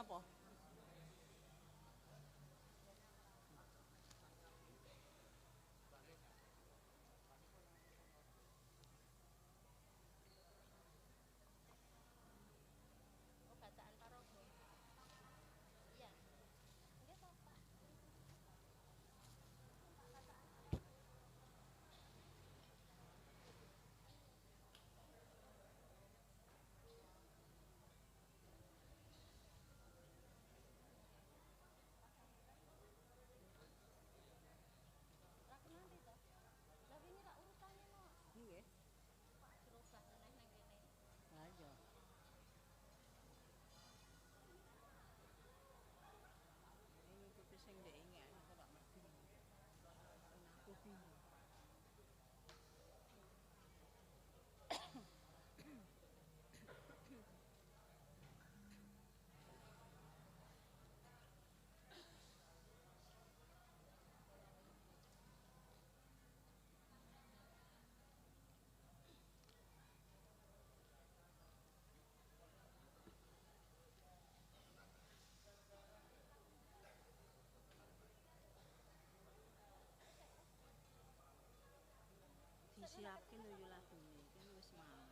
napa? Nggih. Lah iya. Ngikuti sing ndek ingin aku tak ngerti. Aku bingung. Disiapke lho yo lagune, kan wis mau.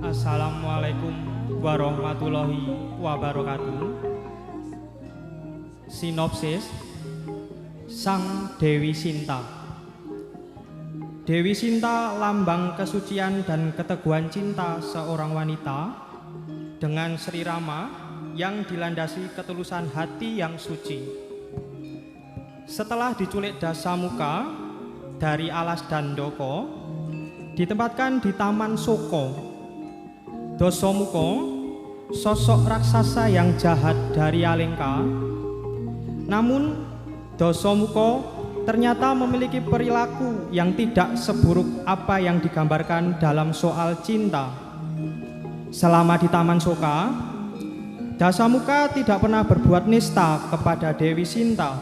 Assalamualaikum warahmatullahi wabarakatuh. Sinopsis Sang Dewi Sinta. Dewi Sinta lambang kesucian dan keteguhan cinta seorang wanita dengan Sri Rama yang dilandasi ketulusan hati yang suci. Setelah diculik Dasamuka dari alas Dandoko, ditempatkan di Taman Soko. Dasamuka, sosok raksasa yang jahat dari Alengka. Namun, Dasamuka ternyata memiliki perilaku yang tidak seburuk apa yang digambarkan dalam soal cinta. Selama di Taman Soka, Dasamuka tidak pernah berbuat nista kepada Dewi Sinta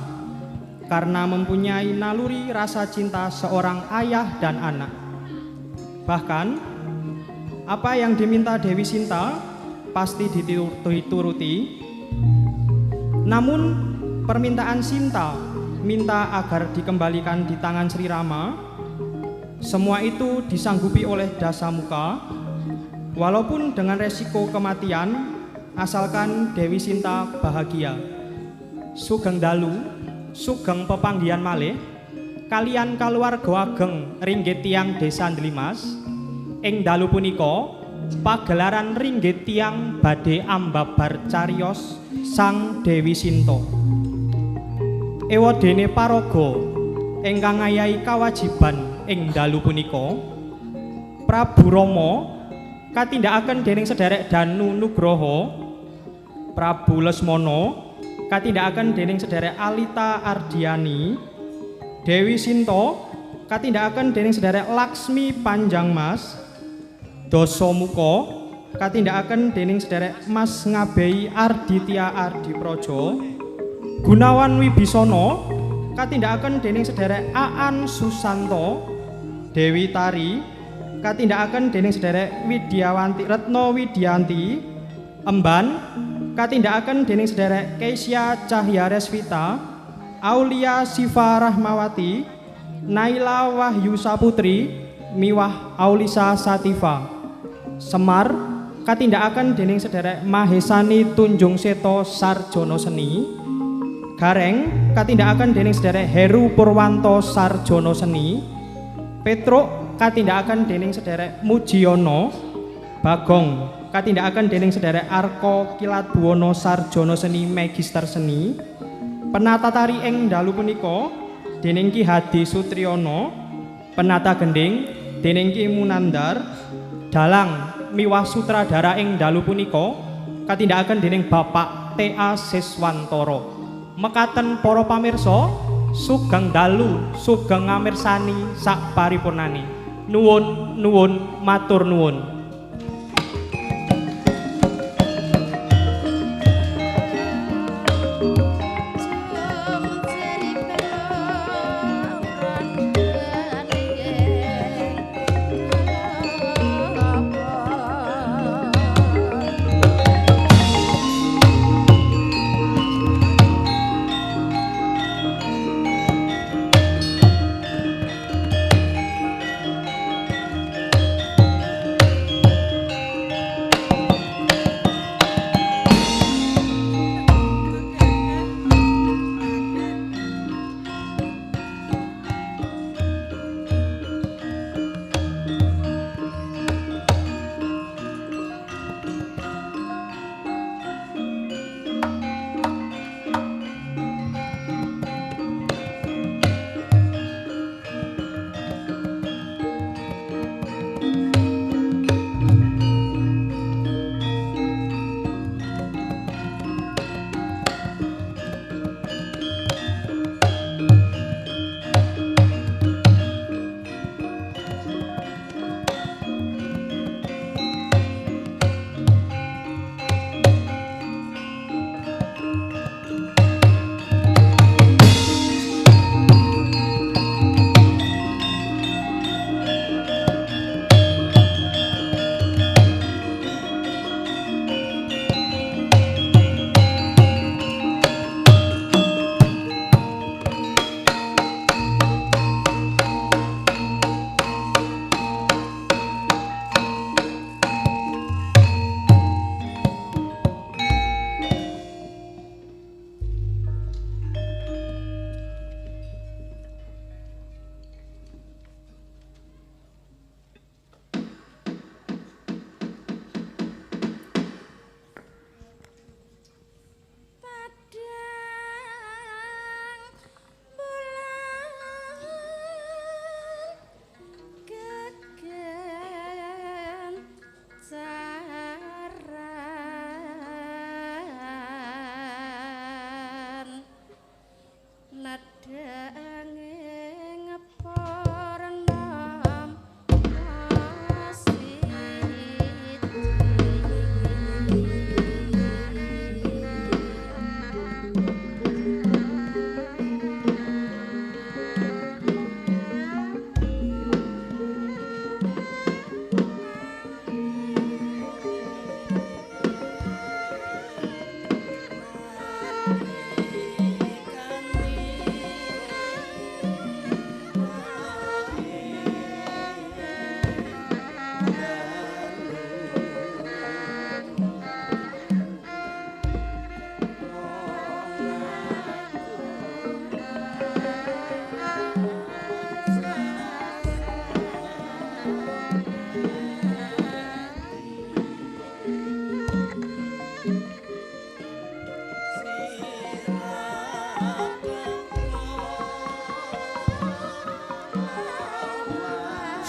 karena mempunyai naluri rasa cinta seorang ayah dan anak. Bahkan, apa yang diminta Dewi Sinta pasti dituruti. Namun permintaan Sinta minta agar dikembalikan di tangan Sri Rama. Semua itu disanggupi oleh Dasamuka, walaupun dengan resiko kematian asalkan Dewi Sinta bahagia. Sugeng dalu, sugeng pepanggihan malih, kalian kaluwarga ageng ringgit tiyang Desa Ndlimas. Ing dalu punika pagelaran ringgit tiyang badhe ambabar cariyos Sang Dewi Sinta. Ewadene paraga ingkang ngayahi kawajiban ing dalu punika, Prabu Rama katindakaken dening sederek Danu Nugroho, Prabu Lesmana katindakaken dening sederek Alita Ardiani, Dewi Sinta katindakaken dening sederek Laksmi Panjangmas, Dasamuka katindakaken dening sederek Mas Ngabehi Arditya Ardipraja, Gunawan Wibisana katindakaken dening sederek Aan Susanto, Dewi Tari, katindakaken dening sederek Widyawanti Retno Widyanti, Emban, katindakaken dening sederek Keisya Cahya Resvita, Aulia Siva Rahmawati, Naila Wahyu Saputri, miwah Aulisa Sativa. Semar katindakaken dening sederek Mahesani Tunjung Seto Sarjono Seni. Gareng katindakaken dening sederek Heru Purwanto Sarjono Seni. Petruk katindakaken dening sederek Mujiono. Bagong katindakaken dening sederek Arko Kilat Buwono Sarjono Seni Magister Seni. Penata tari ing dalu punika dening Ki Hadi Sutriyono. Penata gending dening Ki Munandar. Dalang miwah sutradara ing dalu punika katindakaken dening Bapak T.A. Siswantoro. Mekaten para pamirsa, sugeng dalu, sugeng ngamirsani sak paripurnani. Nuwun, nuwun, matur nuwun.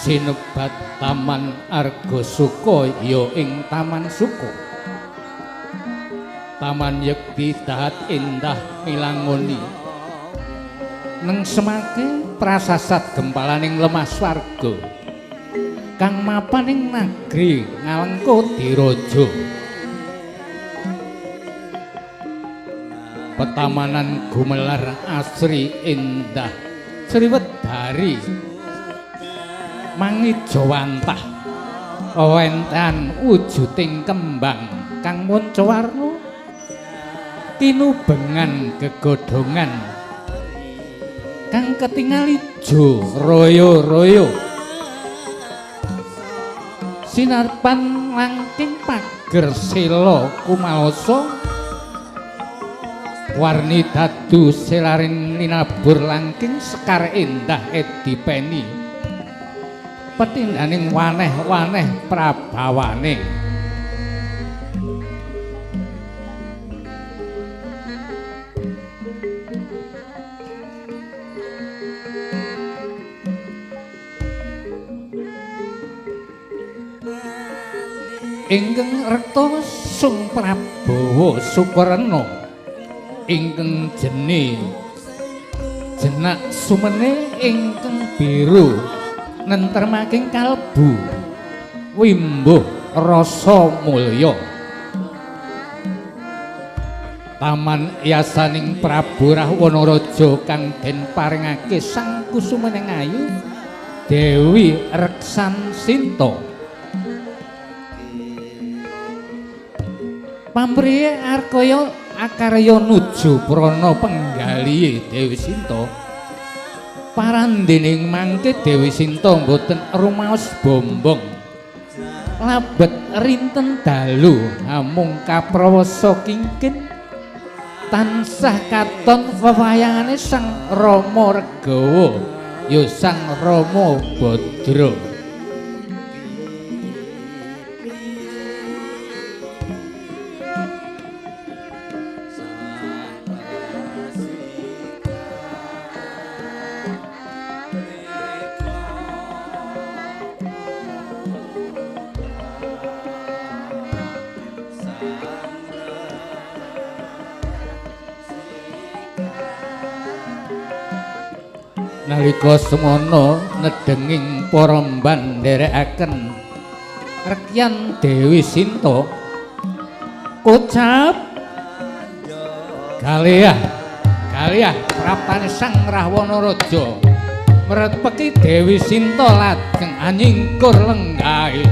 sinebat Taman Arga Suka ya ing Taman Suka. Taman yekti dahat indah milangoni nengsemake prasasat gempalaning lemah swarga kang mapan ing negri Ngalengka Diraja. petamanan gumelar asri indah Sriwedari mangijowantah wenten wujuding kembang kang muncawarna tinubengan gegodhongan kang ketingal ijo royo-royo sinarpan langking pager sela kumaosa warni dadu selaring ninabur langking sekar endah edipeni petindaning waneh-waneh prabawane ingkang rekta Sung Prabawa Sukarna ingkang jene jenak sumene ingkang biru nentremaking kalbu wimbuh rasa mulya taman yasaning Prabu Rahwana-raja kang den paringake sang kusumeneng ayu Dewi Reksan Sinta pamriye arkaya akarya nuju prana penggalihe Dewi Sinta parandening mangke Dewi Sinta mboten rumaos bombong labet rinten dalu amung kaprawasa kingkin tansah katon wewayangane Sang Rama Regawa ya Sang Rama Badra nalika semono nedenging para mban nderekaken rekyan Dewi Sinta kocap kaliah praptane Sang Rahwana-raja mrepeki Dewi Sinta lajeng anyingkur lenggahe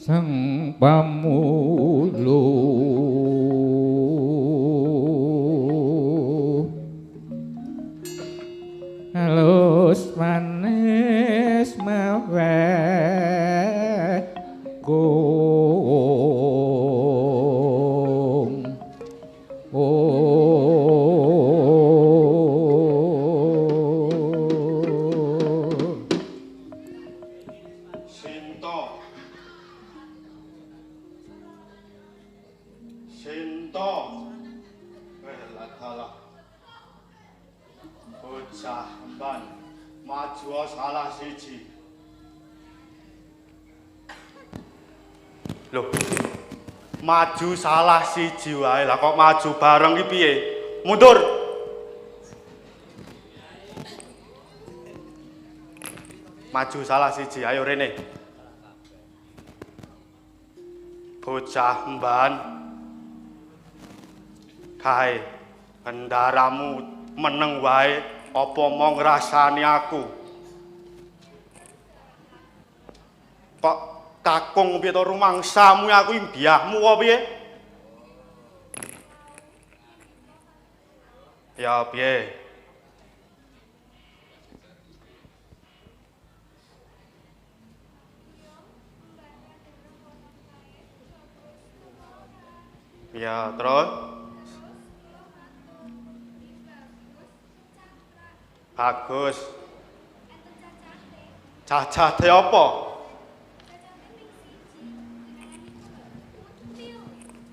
Sang Pamulo halus manis maweh kong salah siji. Loh, maju salah siji wae lah kok maju bareng iki piye? Mundur. Maju salah siji, ayo rene. Bocah mban. Kae bendaramu meneng wae apa mau ngrasani aku. Kok kakung piye to rumangsamu aku mbiyahmu apa piye? Ya piye? Ya, terus? Bagus. Cacate apa?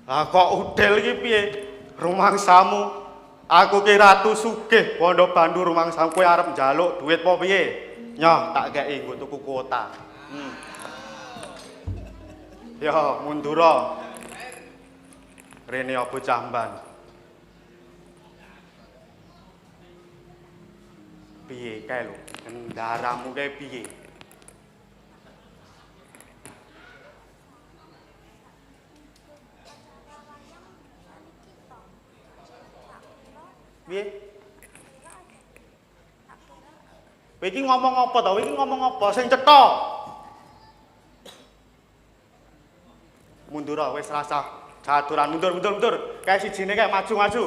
Lah kok udel iki piye? Rumangsamu. Aku ki ratu sugih Bondo Bandu rumangsamu kowe arep njaluk duit apa piye? Nyoh tak kei nggo tuku kuota. Ya, mundura. Rene apa camban? Piye kae lho, kendaramu kae piye? Piye? Kowe iki ngomong apa to? Kowe iki ngomong apa sing cetha? Mundur wis rasah. Jaturan mundur. Kayak sijine kayak maju.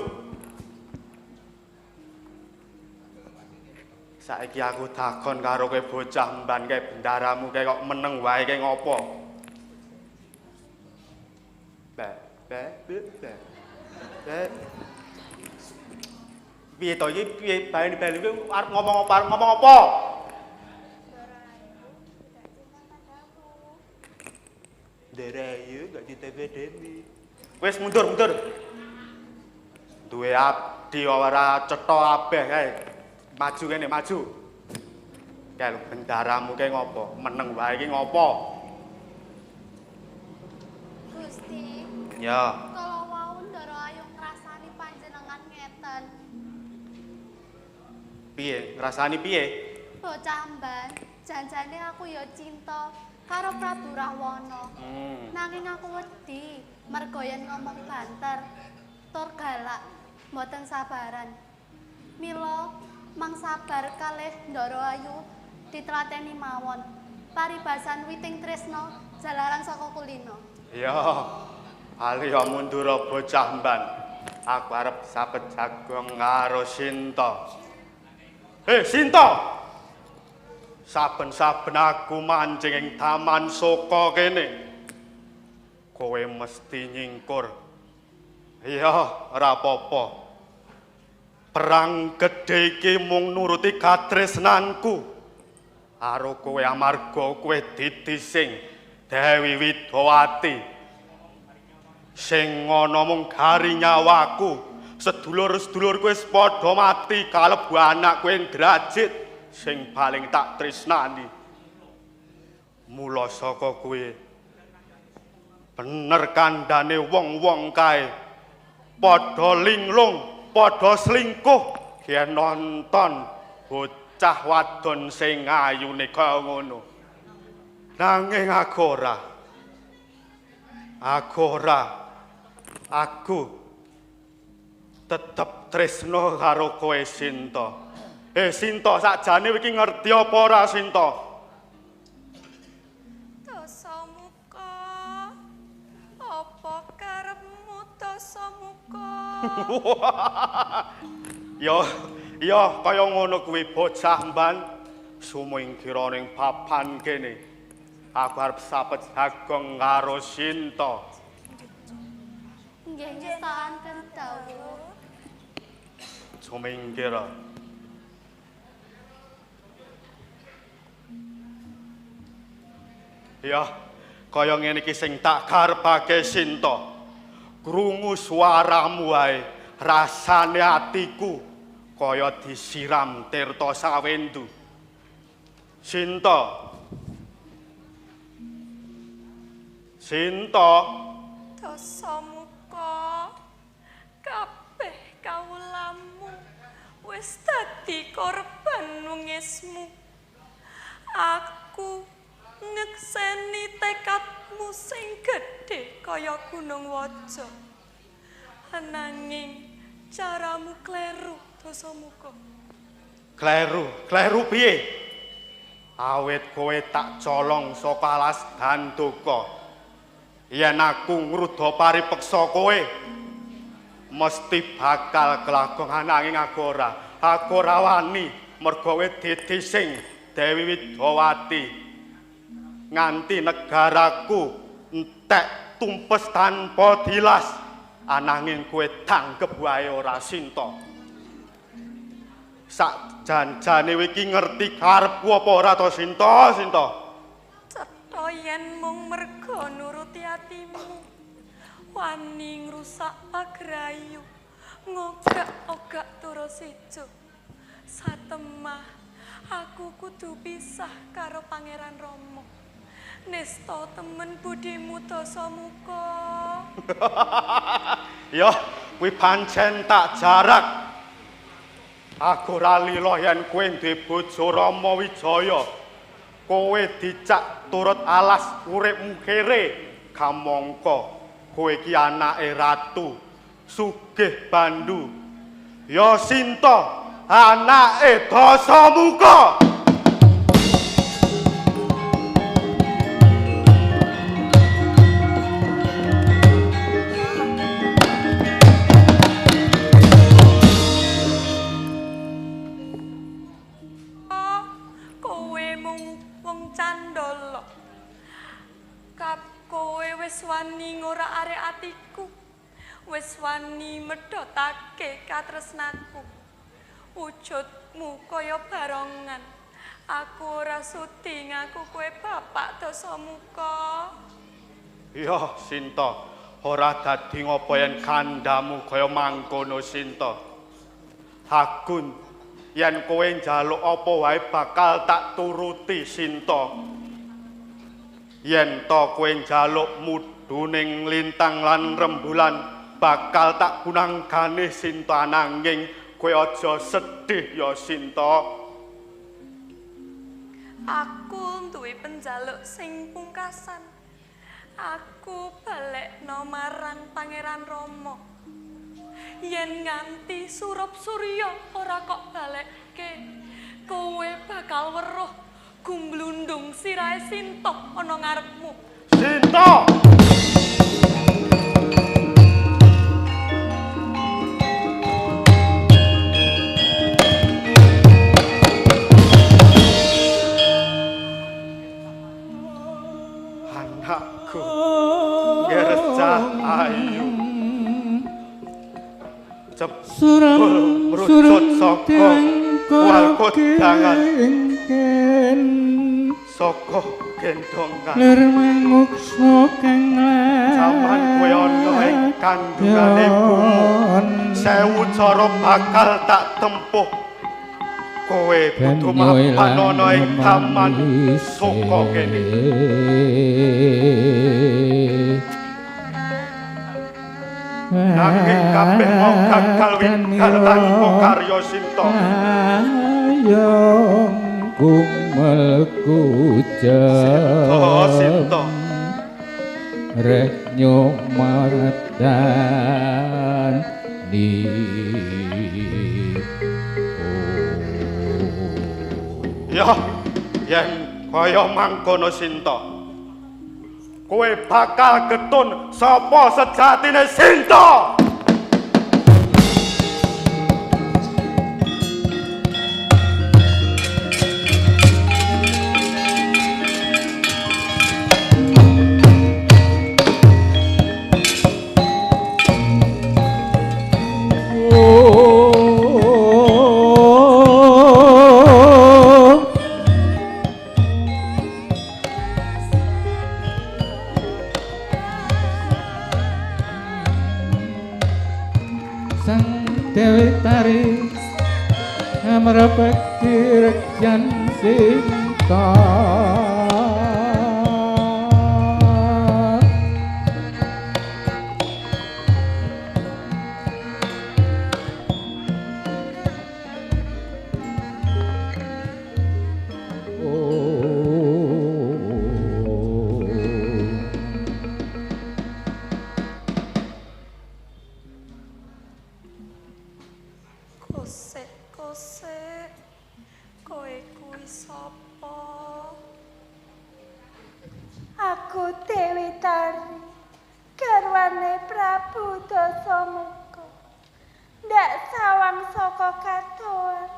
Saiki aku takon karo kowe bocah mban kae bendaramu kae kok meneng wae kae ngopo? Be. Piye to iki piye bali kowe arep ngomong apa? Derayu gak ditebe-debi. Wes mundur. Duwe abdi ora cetha abeh kae. Maju kene, maju. Kae lho bendaramu kae ngopo? Meneng wae iki ngopo? Gusti. Ya. Kalau wau Ndara Ayu ngrasani panjenengan ngeten. Piye? Ngrasani piye? Bocah mban, janjane aku ya cinta karo Prabu Rahwana. Nanging aku wedi mergo yen ngomong banter tur galak mboten sabaran. Mila mang sabar kalih Ndara Ayu ditlateni mawon. Paribasan witing tresna jalaran saka kulina. Ya. Ali ya mundur bocah mban. Aku arep sapet jagung karo Sinta. Sinta. Saben-saben aku mancing ing taman saka kene. Kowe mesti nyingkur. Iya, ora apa-apa. Perang gedhe iki mung nuruti katresnanku. Karo kowe amarga kowe ditising Dewi Widowati. Sing ana mung gari nyawaku. Sedulur-sedulur kowe padha mati kalebu anak kowe Drajit. Sing paling tak tresnani. Mula saka kowe bener kandhane wong-wong kae padha linglung, padha slingkuh yen nonton bocah wadon sing ayune kaya ngono. Nanging aku ora. Aku tetep tresno karo kowe Sinta. Sinta, sakjane iki ngerti apa ora Sinta? Dasamuka. Apa karepmu Dasamuka? Ya, kaya ngono kuwi bocah mban. Sumingkira ning papan kene. Aku arep sapet jagung karo Sinta. Nggih ngestanten dawuh. Sumingkira. Ya, kaya ngene iki sing tak karepake Sinta. Krungu swaramu wae, rasane atiku kaya disiram tirta sawendu. Sinta. Dasamuka. Kabeh kawulamu wis dadi korban nungismu. Aku nyekseni tekadmu sing gedhe kaya gunung waja. Ananging caramu kleru Dasamuka. Kleru piye? Awit kowe tak colong saka alas Gandoka. Yen aku ngruda paripeksa kowe, mesti bakal kelagongan nanging aku ora wani merga kowe didising Dewi Widawati. Nganti negaraku entek tumpes tanpa dilas, ananging kowe tanggep wae ora Sinta. Sak janjane iki ngerti karepku apa ora to Sinta? Cetha yen mung merga nuruti atimu, wani ngrusak pagrayu, ngogak-ogak terus ijo. Satemah aku kudu pisah karo Pangeran Rama. Nesta temen budimu Dasamuka. Yo, kuwi pancen tak jarak. Aku ora lila yen kowe duwe bojo Rama Wijaya. Kowe dicak turut alas uripmu kere. Kamangka kowe iki anake ratu sugih bandu. Ya Sinta, anake Dasamuka. Wis wani ngora-arek atiku, wis wani medhotake katresnaku. Wujudmu kaya barongan, aku ora sudi ngaku kowe bapak Dasamuka. Ya Sinta, ora dadi ngopo yen kandhamu kaya mangkono Sinta. Agun yen kowe njaluk apa wae bakal tak turuti Sinta. Yen to kowe njaluk muduning lintang lan rembulan bakal tak gunanggane Sinta, nanging kowe aja sedih ya Sinta. Aku duwe penjaluk sing pungkasan. Aku balekno marang Pangeran Rama. Yen nganti surup surya ora kok balekke, kowe bakal weruh gumblundung sirahe Sinta ana ngarepmu. Sinta! Anakku, gercah ayu. Jebul merucut saka walkodangan. Saka gendongan lir manguksa kang jaman kowe ana ing kandungan ibumu, 1000 cara bakal tak tempuh. Kowe kudu mapan ana ing taman saka kene. Nanging kabeh wong gagal winggal tanpa karya Sinta. Ayo kumelku Sinta. Rek nyomardan di Ya, yen kaya mangkono Sinta, kowe bakal getun sapa sejatine Sinta. Bekti rekjan Sinta. Kosek, kowe kuwi sapa? Aku Dewi Tari, garwane Prabu Dasamuka. Ndak sawang saka katoan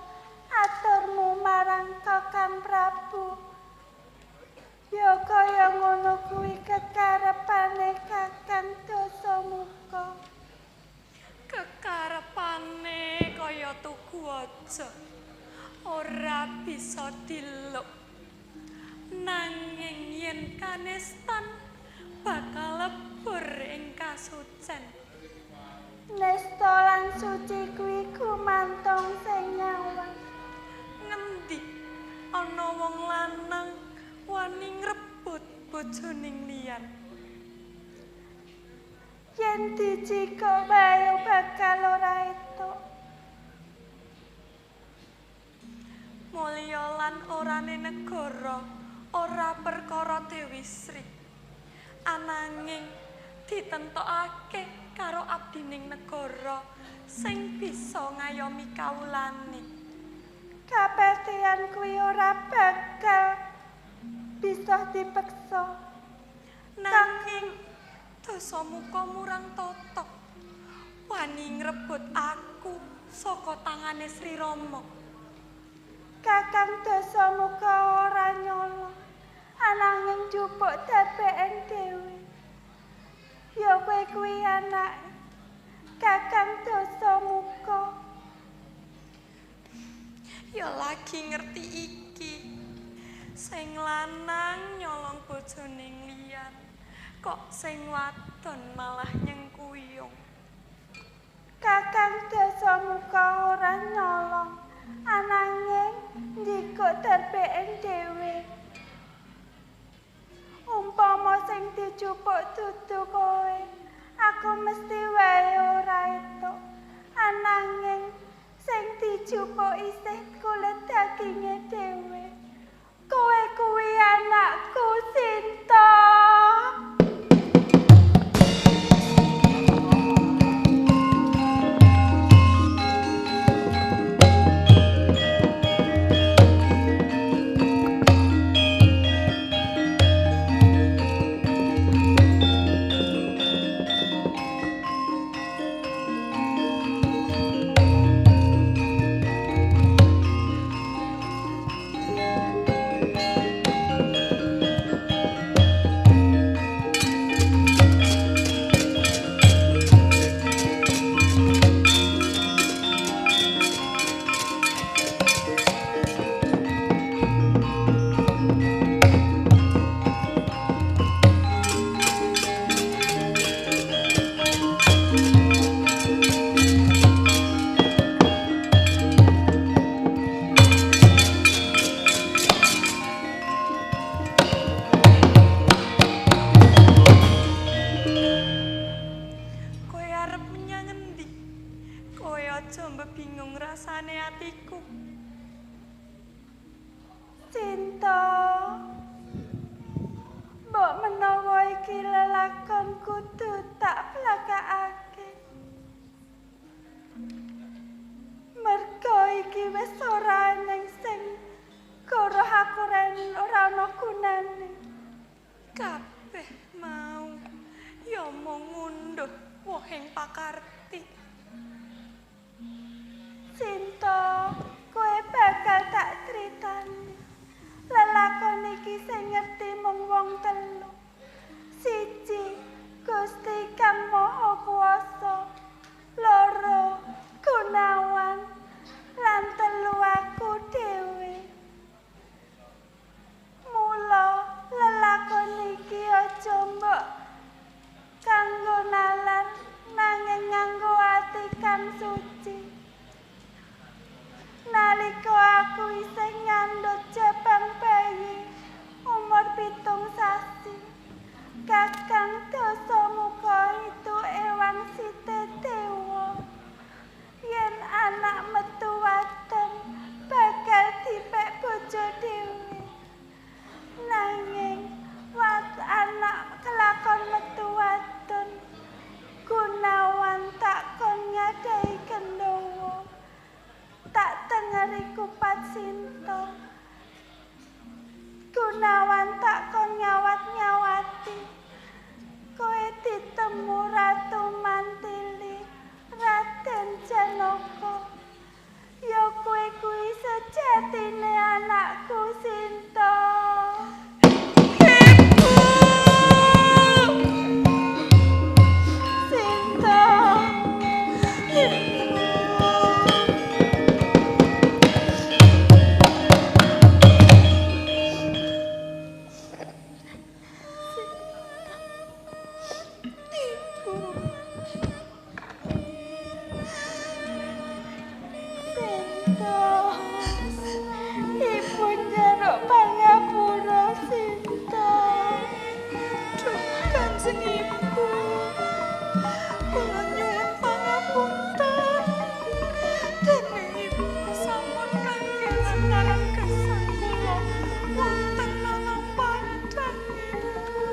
aturmu marang Kakang Prabu. Ya kaya ngono kuwi kekarepane Kakang Dasamuka. Kekarepane kaya tugu aja ora bisa diluk. Nanging yen kanestan bakal lebur ing kasucen. Nesta lan suci kuwi gumantung sing nyawang. Ngendi ana wong lanang wani ngrebut bojoning liyan. Yen dicikok bae bakal ora etuk. Mulya lan orane negara ora perkara Dewi Sri. Ananging ditentokake karo abdining negara sing bisa ngayomi kawulane. Kapetian kuwi ora bakal bisa dipeksa. Nanging Dasamuka murang totok wani ngrebut aku saka tangane Sri Rama. Kakang Dasamuka ora nyolong, ananging njupuk darbeken dhewe. Ya kowe kuwi anak Kakang Dasamuka. Ya lagi ngerti iki. Sing lanang nyolong bojoning liyan, kok sing wadon malah nyengkuyung. Kakang Dasamuka ora nyolong, ananging njikuk darbeken dhewe. Umpama sing dijupuk dudu kowe, aku mesti wae ora etuk. Ananging sing dijupuk isih kulit daginge dhewe. Kowe kuwi anakku Sinta. bingung rasane atiku. Cinta, mbok menawa iki lelakon kudu tak plakakake. Merga iki wis ora ning sing karo aku ora ana gunane. Kabeh mau ya mung ngunduh wohing pakarti. Cinta, kowe bakal tak critani. Lelakon iki sing ngerti mung wong telu. Siji, Gusti Kang Maha Kuwasa. Loro, Gunawan. Lan telu aku dhewe. Mula lelakon iki aja mbok kanggo nalar nanging nganggo ati kang suci. Nalika aku isih ngandhut jabang bayi umur 7 sasi, Kakang Dasamuka itu ewang Sitedewa. Yen anak metu wadon bakal dipek bojo dhewe. Nanging anak kelakon metu wadon, Gunawan tak kon ngadahi Kendawa. Tak tengeri kupat Sinta. Gunawan tak kon nyawat-nyawati Ibu nyaruk pangapura Sinta. Duh, Kanjeng Ibu. Kula nyuwun pangapunten. Dene Ibu sampun kangge marang gesang kula wonten alam padang Ibu.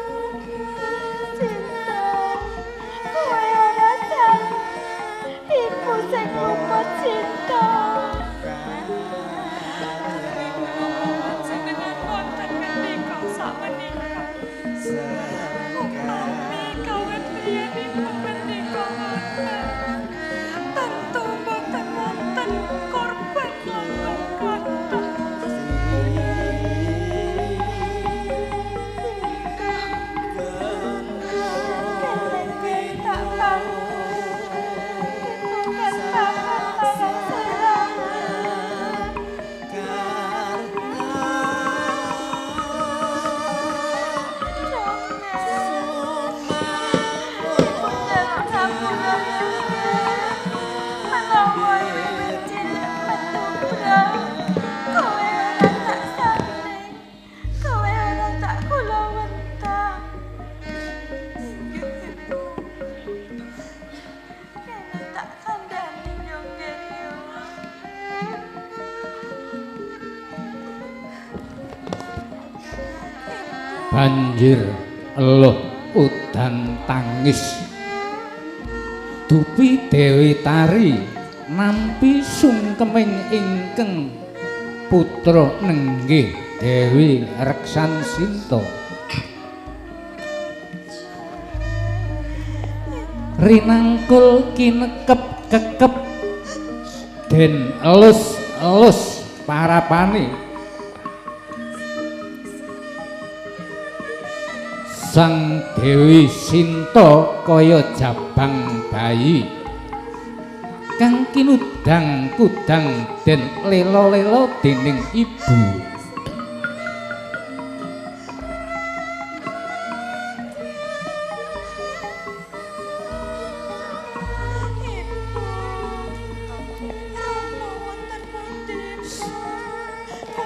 Sinta, kowe ora salah. Ibu sing lupa cinta. Jenengan wonten ngendika sakmenika. Upami kawit biyenipun ngendika ngoten. Tentu boten wonten korban langkung kathah. Kelengin tak bangun. Ketukan papan tangan serangan. Banjir eluh udan tangis dupi Dewi Tari nampi sungkeming ingkang putra nenggih Dewi Reksan Sinta rinangkul kinekep kekep den elus-elus parapane Sang Dewi Sinta kaya jabang bayi kang kinudang kudang den lela-lela dening ibu.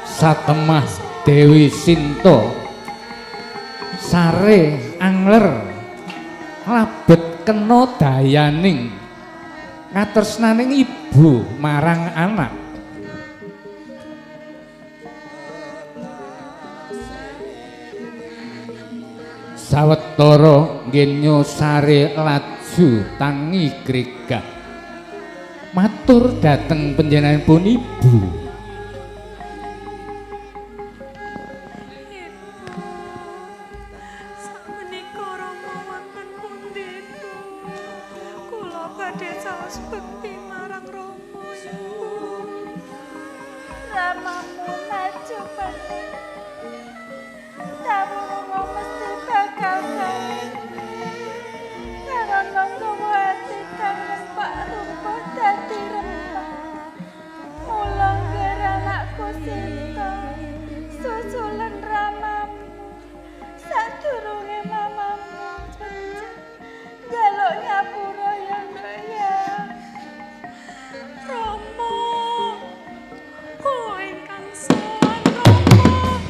Satemah Dewi Sinta sare angler labet kena dayaning ngatresnaning ibu marang anak sawetara nggenya sare laju tangi gregah matur dhateng panjenenganipun ibu. Ramamu maju pening. Tamumu mesti bakal gawe. Karena kowe ati kang rempak rumput dadi rempak. Mula ngger anakku Sinta. Susulan ramamu. Sadurunge mamamu becik. Jaluk nyapura ya nduk ya. Rama, kula ingkang sowan Rama.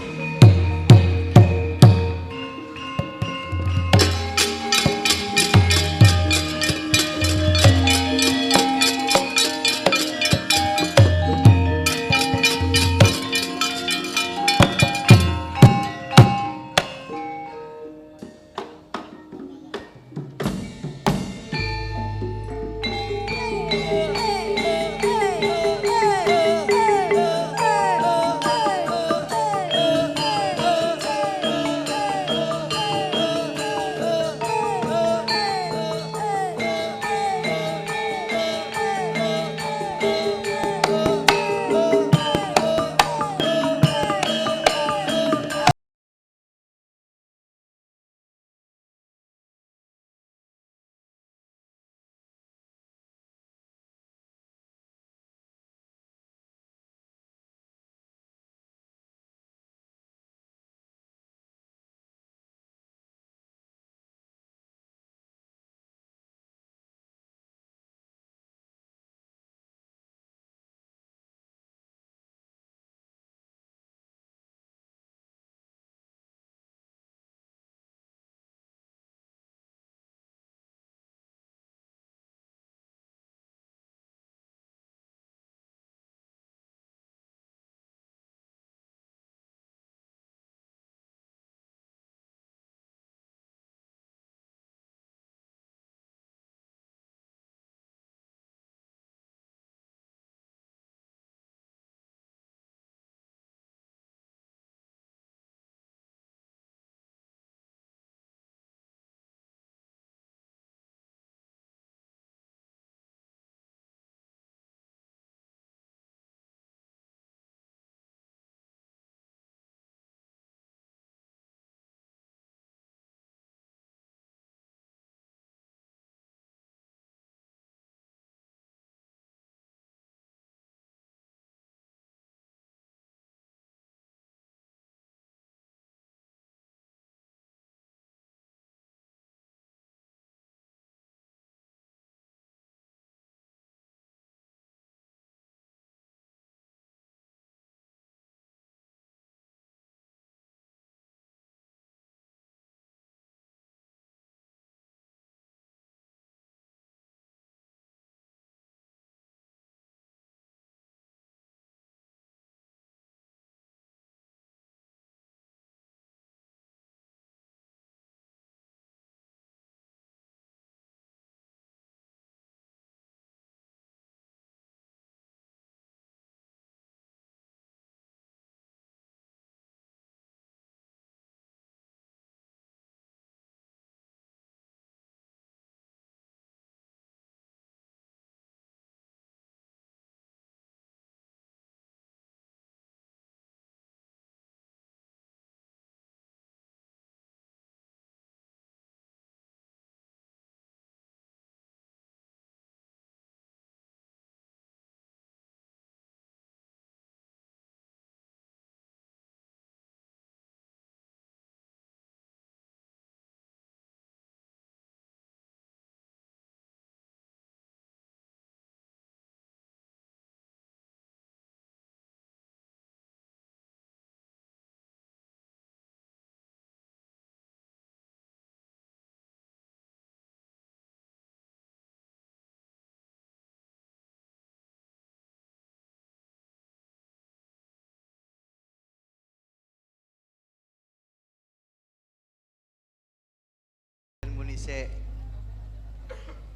dhisik.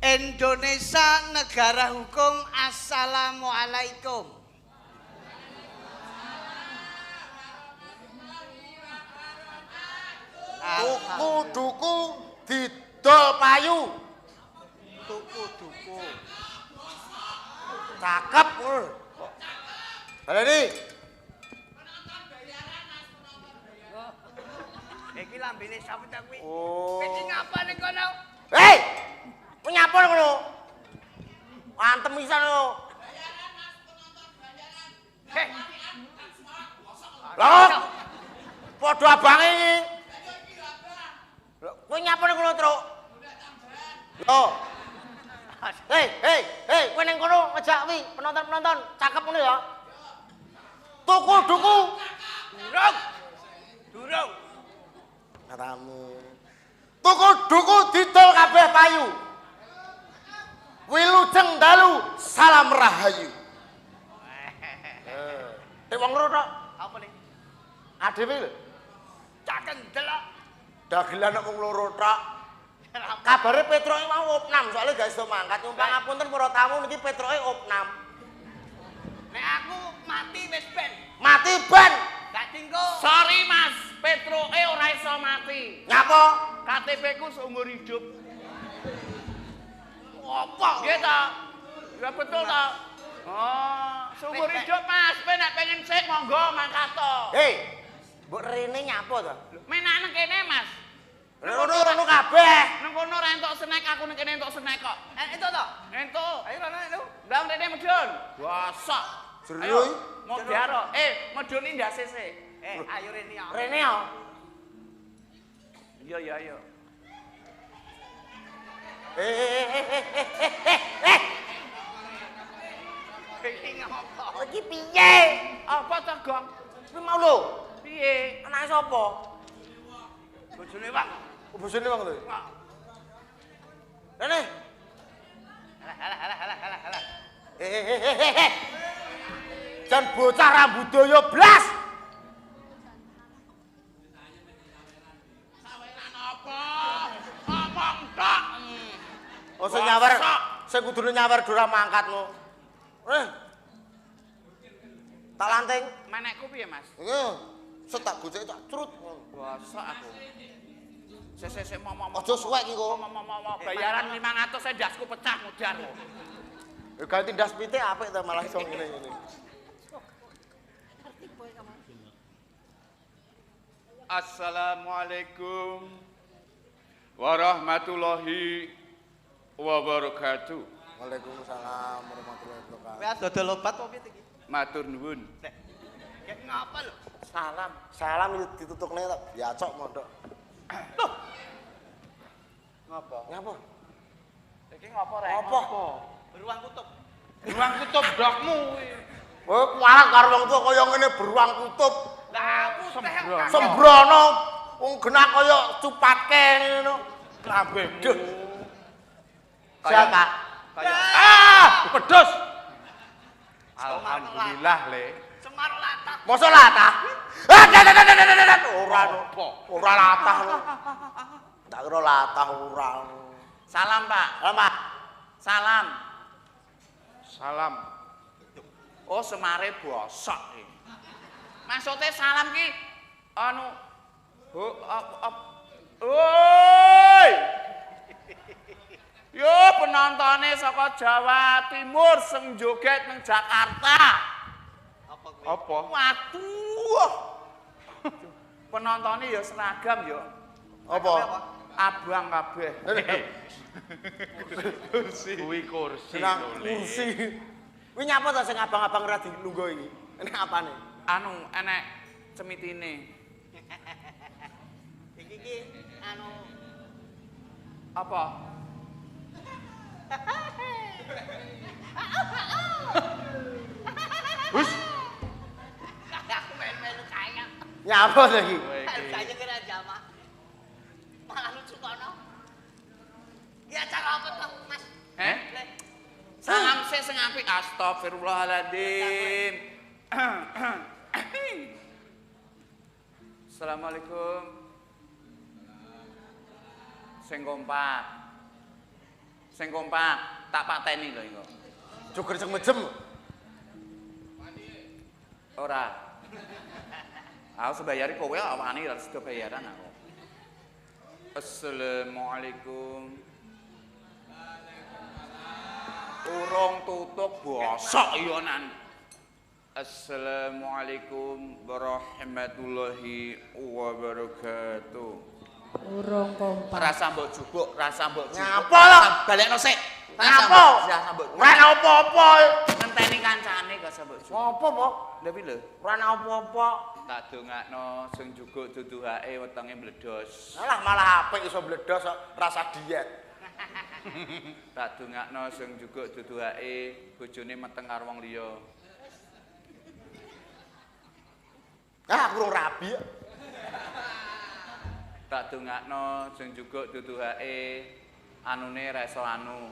Indonesia negara hukum. Assalamualaikum. Tuku duku didol payu. Tuku duku. Cakep. Baleni. Iki lambene sapa ta kuwi? Oh. Iki ngapa ning kono? Hei! Nyapa ngono? Antem pisan lho. Heh. Lah. Padha abange iki. Kowe nyapa ning kono, Truk? Loh. Hei, kowe ning kono ngejak kuwi penonton-penonton, cakep ngono ya. Tuku duku. Durung. Katamu. Tuku duku didol kabeh payu. Wilujeng dalu salam rahayu. Wong loro tok. Apa nih? Adewe lho. Caken delok. Dagelan nek wong loro tok. Kabare Petroke mau opnam, soalnya gak iso mangkat. Nyumpang ngapunten para tamu niki Petroke opnam. Nek aku mati wis ben. Mati ben. Gak tingko. Sorry Mas, Petroke ora iso mati. Nyapa? KTP ku seumur hidup. Apa? Nggih ta? Ya betul ta? Oh, seumur hidup Mas, kowe nek pengen sik monggo mangkat to. Hei, Mbok Rene nyapa to? Menak nang kene Mas. Rono kabeh. Nang kono ora entuk snack, aku nang kene entuk snack kok. Itu to? Entuk. Ayo rono itu. Ndang rene medun. Gosok. Jero. Mau diaro. Medun iki ndase sik. Ayo Rene ya. Rene ya. Iya iya iya. Iki ngopo? Iki piye? Apa to, Gong? Kuwi mau lho. Piye? Anake sapa? Bojone Bang. Bojone Bang lho. Rene. Halah. Jan bocah rambudaya blas. Sawelan apa? Ngomong tok. Oh, sing nyawar, sing kudune nyawar dora mangkatmu. Tak lanting. Manekku piye, Mas? Nggih. Setak gocek tak crut. Gosok aku. Sik ngomong. Aja suwek iki kok. Ngomong bayaran 500 saya dasku pecah mudar. Ya ganti ndas pitik apik ta malah iso ngene-ngene. Assalamualaikum warahmatullahi wabarakatuh. Waalaikumsalam warahmatullahi wabarakatuh. Kowe dodol obat apa piye iki? Matur nuwun. Kayak ngapa lho? Salam ditutukne tak biacok mondok. Loh. Ngapa? Ngapa? Iki ngapa rek? Apa? Beruang kutub. Ruang kutub dokmu kuwi. Oh, kualat karo wong tuwa kaya ngene beruang kutub. Lah aku Sembrono wong genah kaya cupatke ngono. Lambemu. Siapa? Pedus. Alhamdulillah, Le. Semar latah. Mosok latah? Ora latah lho. Tak kira latah ora. Salam, Pak. Lama. Salam. Salam. Oh, semare bosok iki. Maksude salam ki anu Woi. Yo penontone saka Jawa Timur sing joget nang Jakarta. Apa? Waduh. Penontone ya seragam ya. Apa? Abang kabeh. Kuwi kursi. Senang kursi. Kuwi nyapa to sing abang-abang ora dilungguh iki? Ini apane? Anu enek cemitine. Iki anu Apa? Hus. aku melu kaya. Nyapa to iki? Kaya kira jamaah. Malah lucu kono. Ya cara apa toh, Mas? Salam sik sing apik. Astagfirullahaladzim. Assalamualaikum. Sing kompak. Sing kompak, tak pateni lho iku. Joger sing mejem. Ora. Aku sebayari kowe awani ra sedo bayaran aku. Assalamualaikum. Urung tutup bosok ya nan. Assalamualaikum warahmatullahi wabarakatuh. Urung kompak. Rasa mbok jupuk, rasa mbok jupuk. Ngapa lho? Balekno sik. Ngapa? Rasa mbok. Ora ana apa-apa. Ngenteni kancane kok mbok jupuk. Apa, Pak? Lha piye lho? Ora ana apa-apa. Tak dongakno sing juguk duduhake wetenge mbledos. Alah malah apik iso bledos kok rasa diet. Tak dongakno sing juguk duduhake bojone meteng karo wong liya. Ah, kurang rabi. Tak dongakno sing juguk duduhake anune ra iso anu.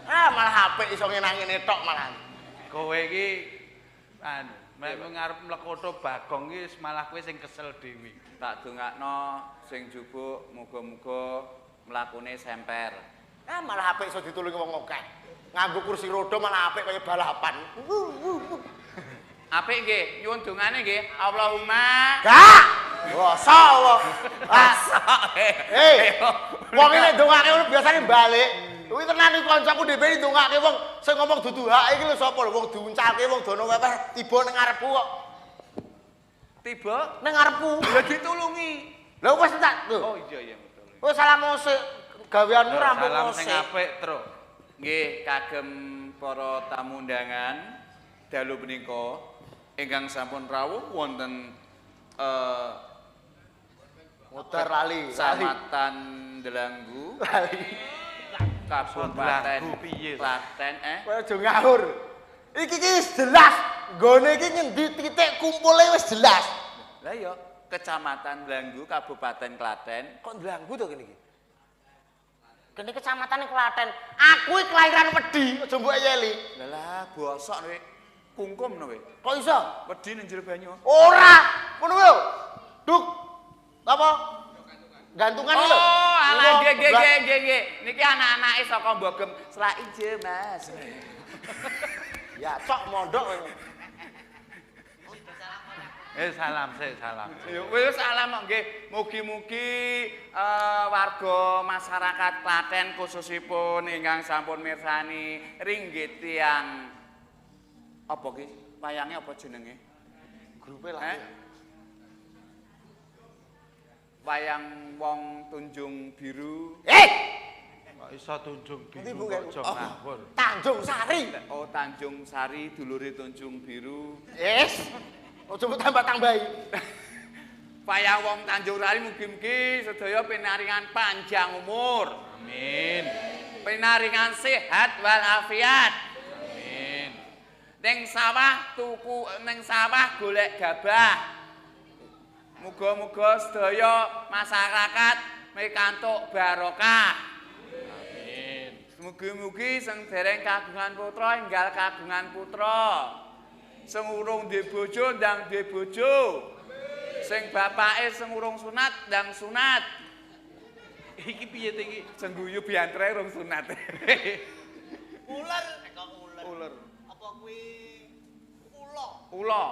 Ah, malah apik iso ngenang-ngene tok malah. Kowe iki mek ngarep mlekoto Bagong iki malah kowe sing kesel dhewe. Tak dongakno sing jubuk muga-muga mlakune semper. Ah, malah apik iso ditulungi wong akeh. Nganggo kursi roda malah apik kaya balapan. Apik nggih, nyuwun dongane nggih. Allahumma. Gak. Wasa Allah. Wong iki ndongake ngono biasane balik. Kuwi tenan iki kancaku dhewe ndongake wong sing ngomong duduhake iki lho sapa lho wong diuncalke wong dono weweh tiba ning ngarepku kok. Tiba ning ngarepku. Lah ditulungi. Lha wis tak lho. Oh iya betul. Wis salam sik gaweanmu rampung salam sik. sing apik, Tru. Nggih, kagem para tamu undangan dalu menika ingkang sampun rawuh wonten Mutar lali. Kecamatan Delanggu. Kabupaten Klaten Kowe aja ngawur. Iki wis jelas. Nggone iki ngendi titik kumpule wis jelas. Lah ya, Kecamatan Delanggu Kabupaten Klaten. Kok Delanggu to kene iki? Kene kecamatan Klaten. Aku iki kelahiran Wedi, aja mbok yeli. Lah bosok kowe. Kungkum no kowe. Kok iso? Wedi ning jero banyu. Ora, ngono wae. Duk. Apa? Gantungan iki lho. Oh, alah nggih. Niki anak-anake saka Mbogem Slak Ijo, Mas. Ya, cok mondok kowe. Salam sik, salam. Wis salam kok nggih. Mugi-mugi warga masyarakat Klaten khususipun ingkang sampun mirsani ringgit tiyang apa ki? Wayange apa jenenge? Grupe lah. Wayang wong Tunjung Biru. Kok iso Tunjung Nanti Biru bukan. kok aja ngawur. Tanjung Sari. Oh, Tanjung Sari dulure Tunjung Biru. Ojo tambah-tambahi. Wayang wong Tanjung Sari mugi-mugi sedaya pinaringan panjang umur. Amin. Pinaringan sehat walafiat. Amin. Ning sawah golek gabah. Muga-muga sedaya masyarakat mikantuk barokah. Amin. Mugi-mugi sing dereng kagungan putra enggal kagungan putra. Sing urung duwe bojo ndang duwe bojo. Sing bapake sing urung sunat ndang sunat. Iki piye to iki? Sing guyu biantre urung sunat. Ular, kok ular. Ular. Apa kuwi ula? Ula.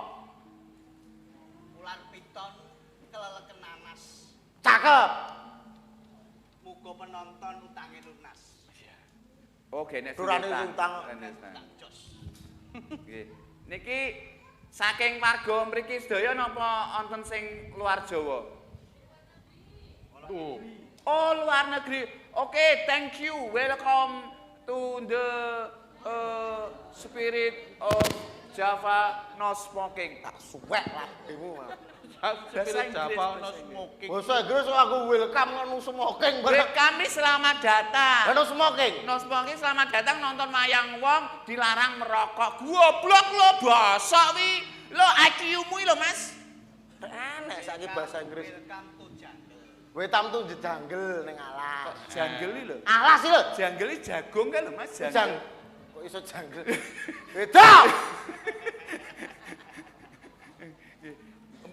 Ular piton keleleken nanas. Cakep. Muga penonton utange lunas. Oh, gene Durane utang. Jos. Nggih. Niki saking warga mriki sedaya napa wonten sing luar Jawa? Oh, luar negeri. Oke, thank you. Welcome to the spirit of Java no smoking. Tak suwek lambemu. Spirit Java no smoking. Basa Inggris aku welcome ngono smoking. Kami selamat datang. No smoking. No smoking selamat datang nonton wayang wong dilarang merokok. Goblok lo basa wi. Lo IQ-mu lho, Mas. Enak saiki bahasa Inggris. Welcome to jungle. Wetam tuh jungle ning alas. Jungle lho. Alas iki lho. Jungle jagung kan lho, Mas. Kok iso jungle? Beda.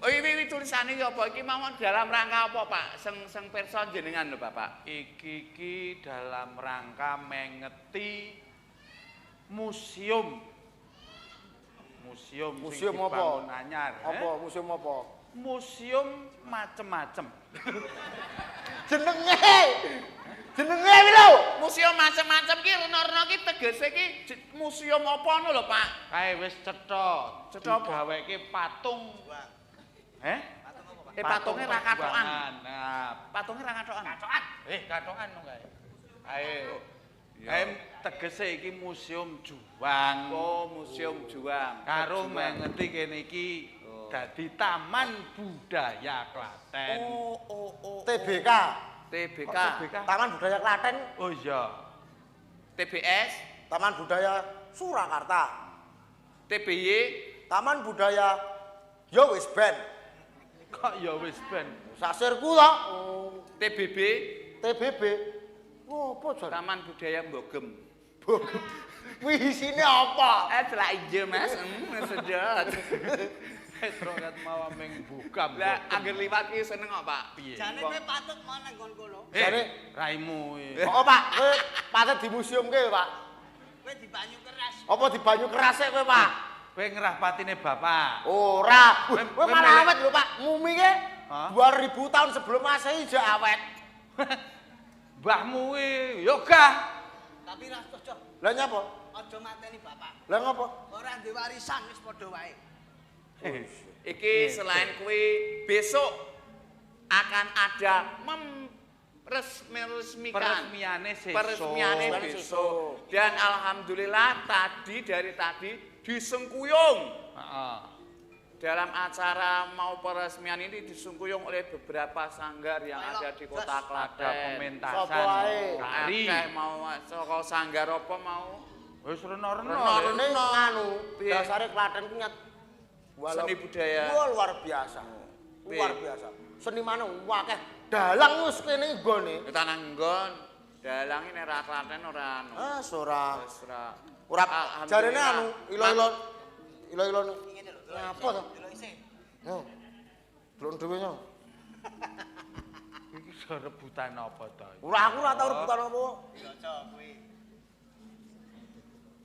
Oh iki tulisane iki apa? Iki mawon dalam rangka apa, Pak? Seng pirsa jenengan lho, Bapak. Iki dalam rangka mengeti museum. Museum apa? Anyar. Apa museum apa? Museum macem-macem. Jenenge iki lho. Museum macam-macam ki rena-rena ki tegese ki museum apa ngono lho, Pak? Kae wis cetha. Cetha apa? Digaweke patung. Patungnya ra katokan. Nah, Patungnya ra katokan. katokan no kae. Kae tegese iki museum juang. Oh, museum juang. Karo mengeti kene iki dadi Taman Budaya Klaten. TBK. TBK. Taman Budaya Klaten. Oh iya. TBS. Taman Budaya Surakarta. TBY. Taman Budaya ya wis ben. Kok ya wis ben. Sasirku to. TBB. TBB. Ngopo jan? Taman Budaya Mbogem. Mbogem. Kuwi isine apa? Celak ijo, Mas. Sedot. Trokat mawa ming buka. Lah angger liwat ki seneng kok, Pak. Piye? Jane kowe patut mau nang nggon kono. Jane raimu. Kok Pak, kowe patut di museum ke, Pak? Kowe di banyu keras. Apa di banyu keras kowe, Pak? Kowe ngerah patine bapak. Ora. Kowe malah awet lho, Pak. Mumi ke 2000 tahun sebelum Masehi aja awet. Mbahmu kuwi ya gah. Tapi ra cocok. Lah nyapa? Aja mateni bapak. Lah ngopo? Ora duwe warisan wis padha wae. Iki selain kuwi besok akan ada peresmiane besok. Dan alhamdulillah dari tadi disengkuyung. Dalam acara mau peresmian ini disengkuyung oleh beberapa sanggar yang ada di Kota Klaten. Ada pementasan tari. Mau saka sanggar apa mau? Wis rena-rena. Rena-rena anu, dasare Klaten ku seni budaya. Luar biasa. Luar biasa. Senimane akeh. Dalang wis kene nggone. Kita nang nggon. Dalang nek ra Klaten ora anu. Ora. Jarene anu, ilo-ilo. Apa to? Yo. Belum dhewe yo. Iki rebutan apa to? Ora aku ora tau rebutan apa. Dicoco kuwi.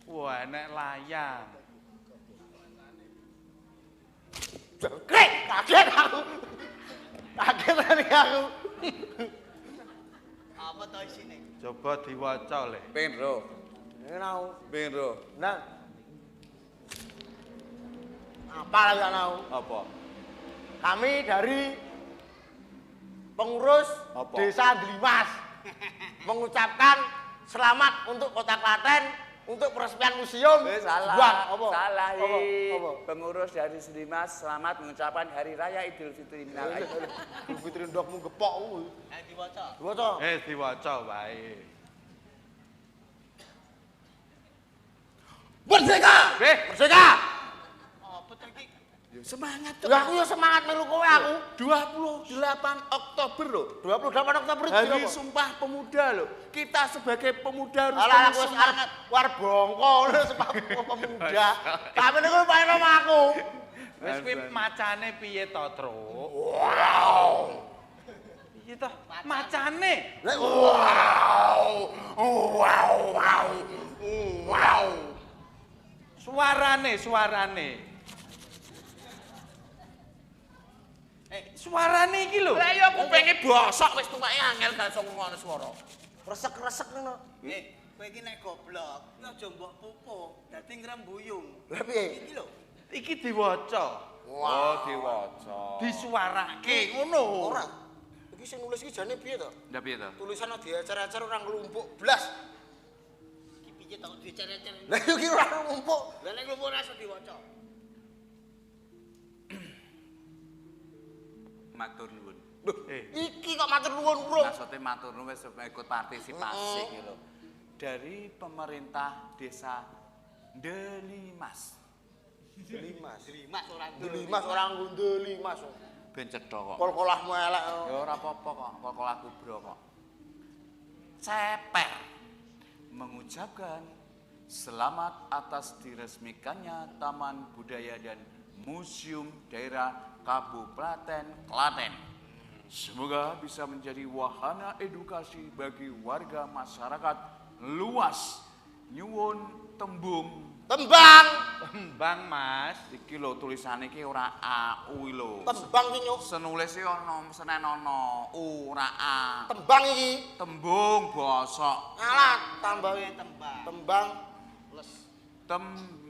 Wah, enek layang. Kaget aku. Kaget aku. Apa to isine? Coba diwaca le. Pengen ro. Nau. Pengen ro. Nah. Apa lagi nau? Apa? Kami dari pengurus Desa Delimas mengucapkan selamat untuk Kota Klaten untuk peresmian museum. Salah. Salah. Pengurus dari Delimas selamat mengucapkan Hari Raya Idul Fitri minal aidin. Idul Fitri ndokmu gepok kuwi. Diwaca. Diwaca. Diwaca wae. Merdeka! Merdeka! Semangat tuh. Aku ya semangat melu kowe aku. 28 Oktober loh. 28 Oktober Hari Sumpah Pemuda loh. Kita sebagai pemuda harus penuh semangat. War bongko Sumpah Pemuda. Tapi niku pae sama aku. Wis kuwi macane piye to, Truk? Wow. Piye to? Macane. Wow. Suarane. Suarane iki lho. Lah ya kupinge bosok wis tuweke angel gak iso ngono swara. Resek-resek ngono. Kowe iki nek goblok, aja mbok pupuk, dadi ngrembuyung. Lah piye? Iki lho. Iki diwaca. Oh, diwaca. Disuarake ngono. Ora. Iki sing nulis iki jane piye to? Ndak piye to? Tulisan di acara-acara orang nglumpuk blas. Iki piye to dicer-cer. Lah iki ora nglumpuk. Lah nek nglumpuk ora iso diwaca. Matur nuwun. Iki kok matur nuwun, Bro. Maksudnya matur nuwun wis ikut partisipasi gitu. Dari pemerintah desa Delimas. Delimas orang Delimas. Ben cetha kok. Kol-kolahmu elek. Ya ora apa-apa kok, kol-kolah kubro kok. Ceper mengucapkan selamat atas diresmikannya Taman Budaya dan Museum Daerah Kabupaten Klaten. Semoga bisa menjadi wahana edukasi bagi warga masyarakat luas. Nyuwun tembung. Tembang. Tembang Mas, iki lho tulisane iki ora a u lho. Tembang iki nyuk. Senulis iki ana senen ana u ora a. Tembang iki. Tembung basa. Alah, tambahi tembang. Tembang les. Tembang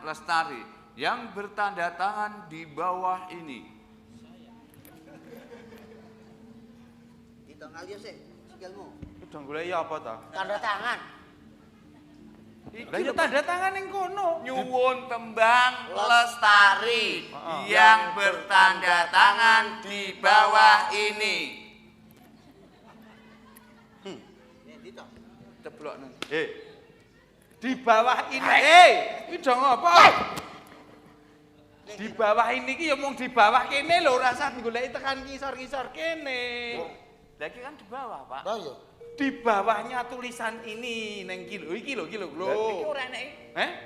Lestari yang bertanda tangan di bawah ini. Kita ngalih sih, sikilmu. Udah golek apa ta? Tanda tangan. Lah ya tanda tangan ning kono. Nyuwun tembang Lestari yang bertanda tangan di bawah ini. Ceblok nang. Di bawah ini. Iki dong apa? Di bawah ini ki ya mung di bawah kene lho, ora usah goleki tekan ngisor-ngisor kene. Lah iki kan di bawah, Pak. Lah ya. Di bawahnya tulisan ini neng kilo, iki lho. Iki ora enek.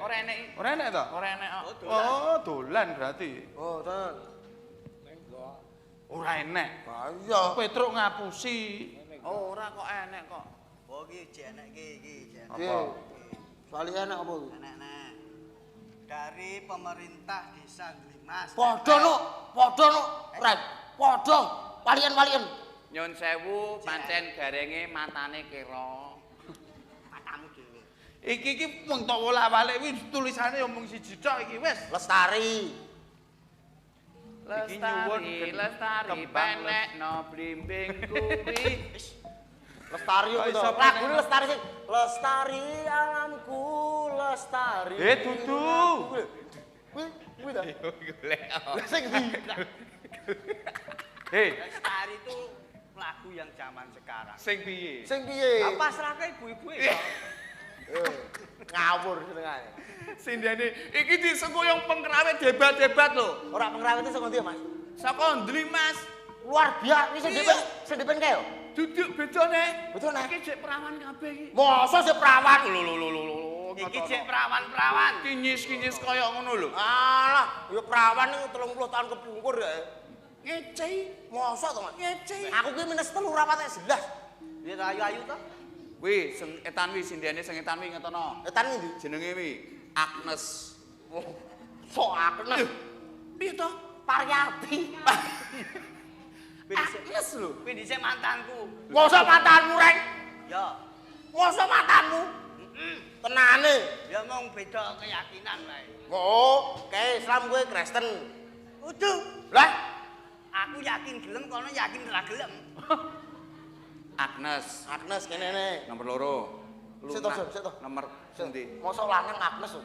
Ora enek. Ora enek to? Ora enek. Oh, dolan berarti. Oh, tenan. Ora enek. Lah iya. Petruk ngapusi. Oh, ora kok enek kok. Oh, iki jek enek iki jek. Apa? Soale enak apa iki? Enek. Dari pemerintah Desa Glimas. Padha nuk, Ren. Padha. Walian-walian. Nyun sewu pancen garenge matane kira. Matamu dhewe. Iki mung tak wolak-walik wis tulisane ya mung siji tok iki wis. Lestari. Lestari penek no blimbing kuwi. Lestari yo to. Lagune lestari sing lestari alamku lestari. Dudu. Kuwi ta? Golek. Lah sing ndi? Lestari itu lagu yang zaman sekarang. Sing piye? Sing piye? Apa serake ibu-ibu itu? Ngawur senengane. Sindene iki disengkuyung pengrawit debat-debat lho. Ora pengrawite saka ndi, Mas? Saka Ndlimas. Luar biasa iki sing dipen kae yo. Duduk bedone. Betul nek. Iki jek perawan kabeh iki. Mosok sik perawan. Lho. Iki jek perawan-perawan. Kinyis-kinyis kaya ngono lho. Alah, ya perawan iki 30 tahun kepungkur ya. Ngecei. Mosok to, Mas? Ngecei. Aku ki minus 3 ora patek jelas. Dia ayu-ayu to? Wi, sing etan wi sindene sing etan wi ngetono. Etan ndi? Jenenge wi Agnes. Oh, sok Agnes. Piye to? Paryati. Agnes lho. Kuwi dhisik mantanku. Mosok mantanmu, Reng? Ya. Mosok mantanmu? Tenane. Ya mung beda keyakinan wae. Oh, kae Islam kowe Kristen. Udu. Lah, Aku yakin gelem kono yakin ora gelem. Agnes. Agnes kene ne. Nomor loro. Sik to. Nomor endi? Mosok lanang Agnes to.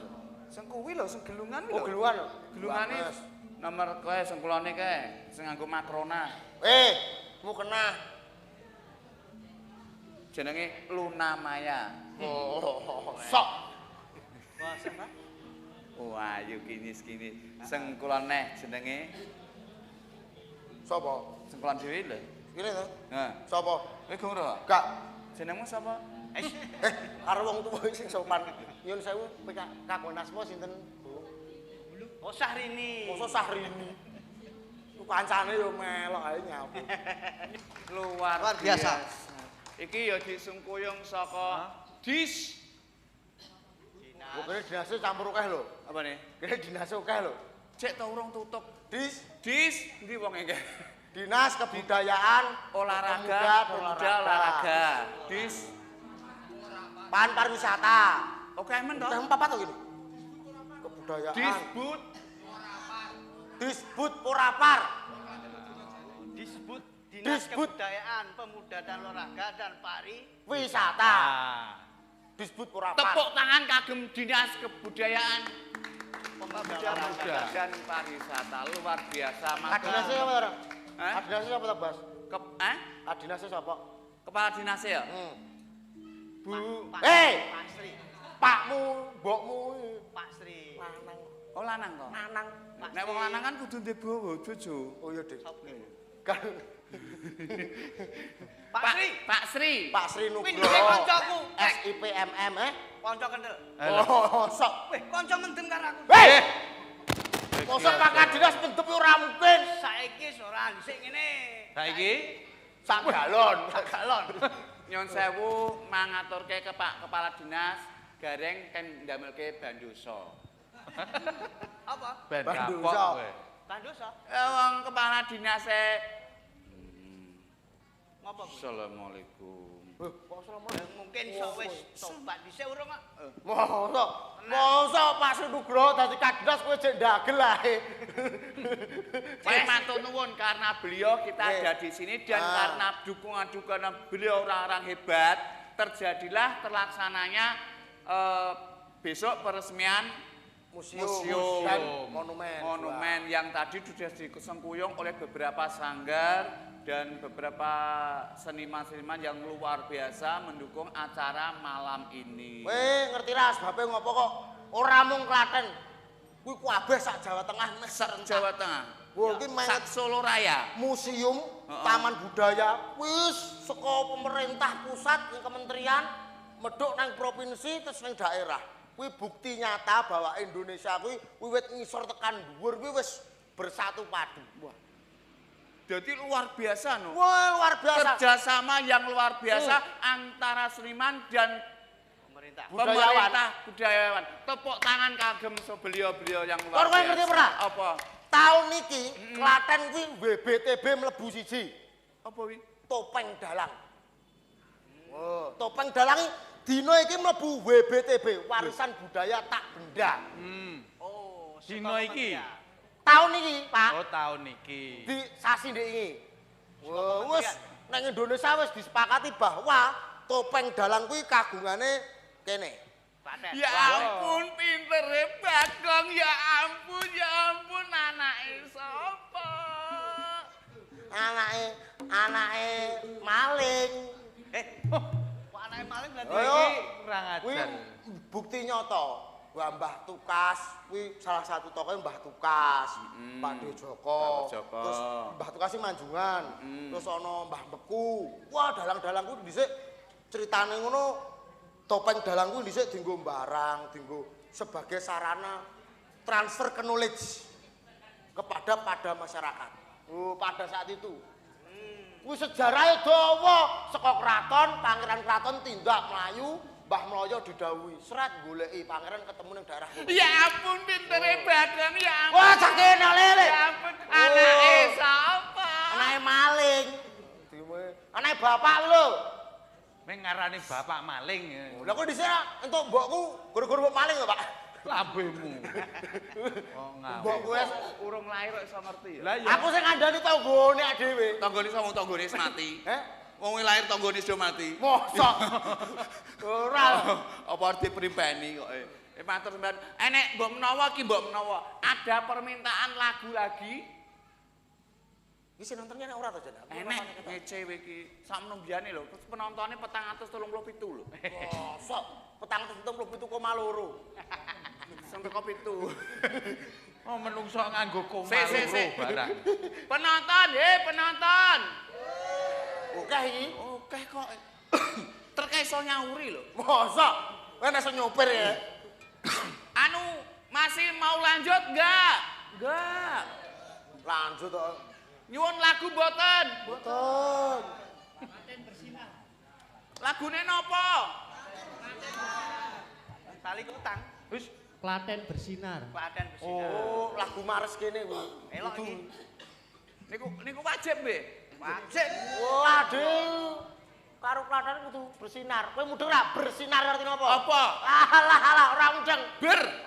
Sing kuwi lho, sing gelungan Oh, geluan. Gelungane nomor kowe sing kulone kae, sing nganggo makrona. Mu kena. Jenenge Luna Maya. Oh, sok. Mosok ta? Wah, ayo kinis-kinis. Sing kulone jenenge Sapa? sing kulon dhewe lho. Kene to. Nah, Sapa? kowe gong ora? Gak. Jenengmu sapa? Karo wong tuwa sing sopan. Nyun sewu kakon asma sinten? Oh Syahrini. Mosok Syahrini. Ku kancane yo melok ae nyapu. Luar biasa. Iki ya disungkuyung saka dis. Kok kene dinase campur akeh lho. Apa nih? Kene dinase akeh lho. Cek ta urung tutup. Dis Ndi wong iki? Dinas Kebudayaan Olahraga, pemuda olahraga. Dis Pan Pariwisata. oke men to? Yang papat to gini. Kebudayaan. Disbud Disbud Porapar. Disebut Dinas Disebut. Kebudayaan, Pemuda dan Olahraga dan Wisata. Disbud Porapar. Tepuk tangan kagem Dinas Kebudayaan Pemuda dan Pariwisata. Luar biasa. Adinase apa ora? Hah? Adinase apa ta, Bas? Adinase sapa? Kepala dinas ya? Bu. Pak Sri. Pakmu, mbokmu. Pak Sri. Lanang. Oh lanang to? Lanang. Nek wong lanang kan kudu ndek bowo, Jojo. Oh iya, Dik. Kan Pak Sri. Pak Sri. Pak Sri Kuwi Nugroho. dhisik kancaku. SIPMM Kanca kendel. Oh, sok. Weh, kanca mendem karo aku. Hei! Mosok pangkat dinas mendep ora mungkin. Saiki ora dhisik ngene. Saiki sak galon. Nyon sewu mangaturke ke Pak Kepala Dinas Gareng kan ndamelke bandosa. Apa? ben Bandosa. kapok kowe. Bandosa. Wong Kepala Dinase Ngopo? Assalamualaikum. Kok selama Mungkin sok wis tobat dhisik urung kok. Mosok Pak Sunugroho dadi kadras kowe jek ndagel ae. Saya matur nuwun karena beliau kita ada di sini dan karena dukungan-dukungan beliau orang-orang hebat terjadilah terlaksananya besok peresmian museum dan monumen yang tadi sudah disengkuyung oleh beberapa sanggar dan beberapa seniman-seniman yang luar biasa mendukung acara malam ini. Weh, ngerti lah sebabe ngopo kok ora mung Klaten. Kuwi kabeh sak Jawa Tengah meh Sak Jawa Tengah. Wah, iki Sak Solo Raya. museum, taman budaya, wis saka pemerintah pusat ing kementerian medhok nang provinsi terus nang daerah. Kuwi bukti nyata bahwa Indonesia kuwi wiwit ngisor tekan dhuwur kuwi wis bersatu padu. Wah. Jadi luar biasa no. Wah, luar biasa. Kerjasama yang luar biasa antara seniman dan pemerintah. budayawan. Tepuk tangan kagem beliau-beliau yang luar Kok kowe biasa. ngerti ora? Apa? Tahun niki Klaten kuwi WBTB mlebu siji. Apa wi? Topeng Dalang. Oh, Topeng Dalang dina iki mlebu WBTB, warisan budaya tak benda. Oh, Dino iki. Tahun niki, Pak. Oh, tahun niki. Di sasi ndek iki. Wah, wis nang Indonesia wis disepakati bahwa Topeng Dalang kuwi kagungane kene. Klaten. Ya ampun pintere Bagong, ya ampun anake sapa? Anake maling. Kok anake maling berarti Ayo, kurang kuwi ajar. bukti nyata. Mbah Tukas, kuwi salah satu tokoh Mbah Tukas, Pak Dejoko. Dejoko. Terus Mbah Tukas iki Manjungan. Terus ana Mbah Beku. Wah, dalang-dalang kuwi dhisik ceritane ngono, Topeng Dalang kuwi dhisik dienggo barang, dienggo sebagai sarana transfer knowledge kepada masyarakat. Oh, pada saat itu. Kuwi sejarahnya dawa, saka kraton, pangeran kraton tindak mlayu, Mbah Mloyo didhawuhi, sret goleki pangeran ketemu ning daerah kono. Ya ampun pintere Bagong, ya ampun. Wah, sakene lele. Ya ampun anake sapa? Anake maling. Anake bapak lho. Meng ngarani bapak maling. Lah kok dhisik entuk mbokku gara-gara mbok maling lho, Pak. Lambemu. Oh, ngawur. Mbokku wis Urung lahir kok iso ngerti ya. Lah ya. aku sing ngandani tanggane ak dhewe. Tanggane sama tanggane wis mati. Wong lahir tanggane sudah mati. Mosok. Ora. Apa arep diprimpeni kok. Matur sampean. Enek mbok menawa ki mbok menawa ada permintaan lagu lagi. Iki sing nontonnya nek ora to, Jan? Enek ngecewe iki. Sakmenom biyane lho. Terus penontonnya 437 lho. Mosok 477,2. Sampai kok 7. Oh, menungso nganggo koma Se. barang. Penonton, penonton. Oke iki. Oke kok. Terkeso nyauri lho. Mosok kowe nek iso nyopir ya. Anu, masih mau lanjut enggak? Enggak. Lanjut to. Nyuwun lagu mboten? Mboten. Lagune napa? Tali utang. Wis Klaten bersinar. Klaten bersinar. Oh, lagu Mares kene kuwi. Elok iki. Niku wajib nggih. Wajib. Waduh. Karo Klaten kudu bersinar. Kowe mudeng ra bersinar artine apa? Apa? Alah, ora mudeng.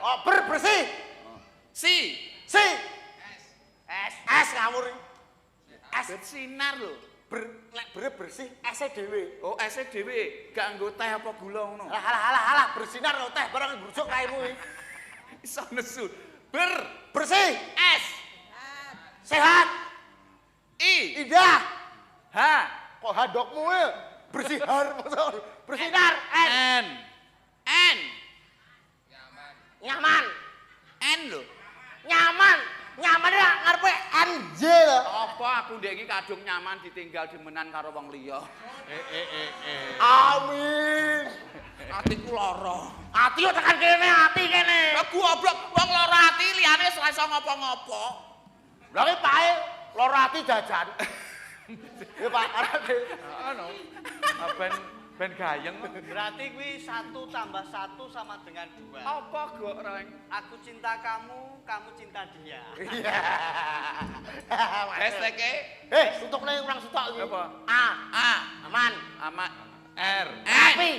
Oh, bersih. Si. Es ngawur. Es Bersinar lho. nek bersih ese dhewe. Oh, ese dhewe, gak nggo teh apa gula ngono. Alah, bersinar lho teh barang brujuk raimu iki. Iso nesu. Bersih. Es. Sehat. Indah. H. Kok handokmu ya? Bersihar, bersinar. N. Nyaman. N lho. Nyaman ya ngarepe NJ lho. Apa aku ndek iki kadung nyaman ditinggal demenan karo wong liya. Amin. Atiku lara. Ati yo tekan kene, ati kene. Lah goblok wong lara ati liyane ora iso ngopo-ngopo. Lah iki pae lara ati jajan. Ya Pak, arep. Anu. Ben gayeng. Berarti kuwi 1 tambah 1 sama dengan 2. Apa kok, Reng? Aku cinta kamu, kamu cinta dia. Iya. STK. Sutukne urang sutok iki. Apa? A. Aman. Aman. R. Rapi.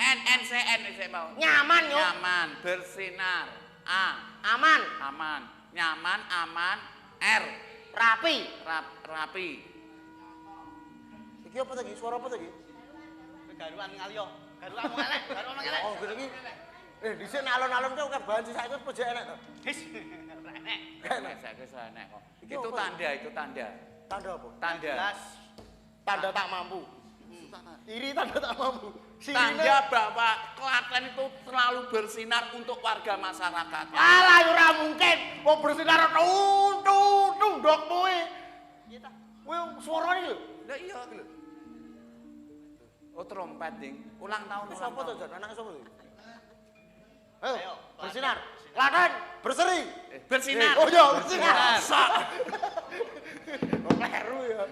NCN wis mau. Nyaman yo. Nyaman, bersinar. A. Aman. Aman. Nyaman, aman. R. Rapi. Rapi. Iki apa tadi? Suara apa tadi? Garuan ngalio. Garuan ngelek, garuan ngelek. Oh, gini iki. Dhisik nek alon-alon ku akeh bahan sisa iku pojok enek to. Wis, ora enek. Saiki enek kok. Itu tanda, itu tanda. Tanda apa? Tanda. Tanda tak mampu. Iri tanda tak mampu. Tanda bahwa Klaten itu selalu bersinar untuk warga masyarakat. Alah ora mungkin. Wong bersinar tung ndok kowe. Iya ta? Kowe suarane lho. Lah iya iki lho. Oh trompet ding. Ulang tahun Sapa to jan? Anake sapa iki? Ayo, bersinar. Klaten, berseri. Bersinar. Oh iya, bersinar. Sok. Oh kleru ya.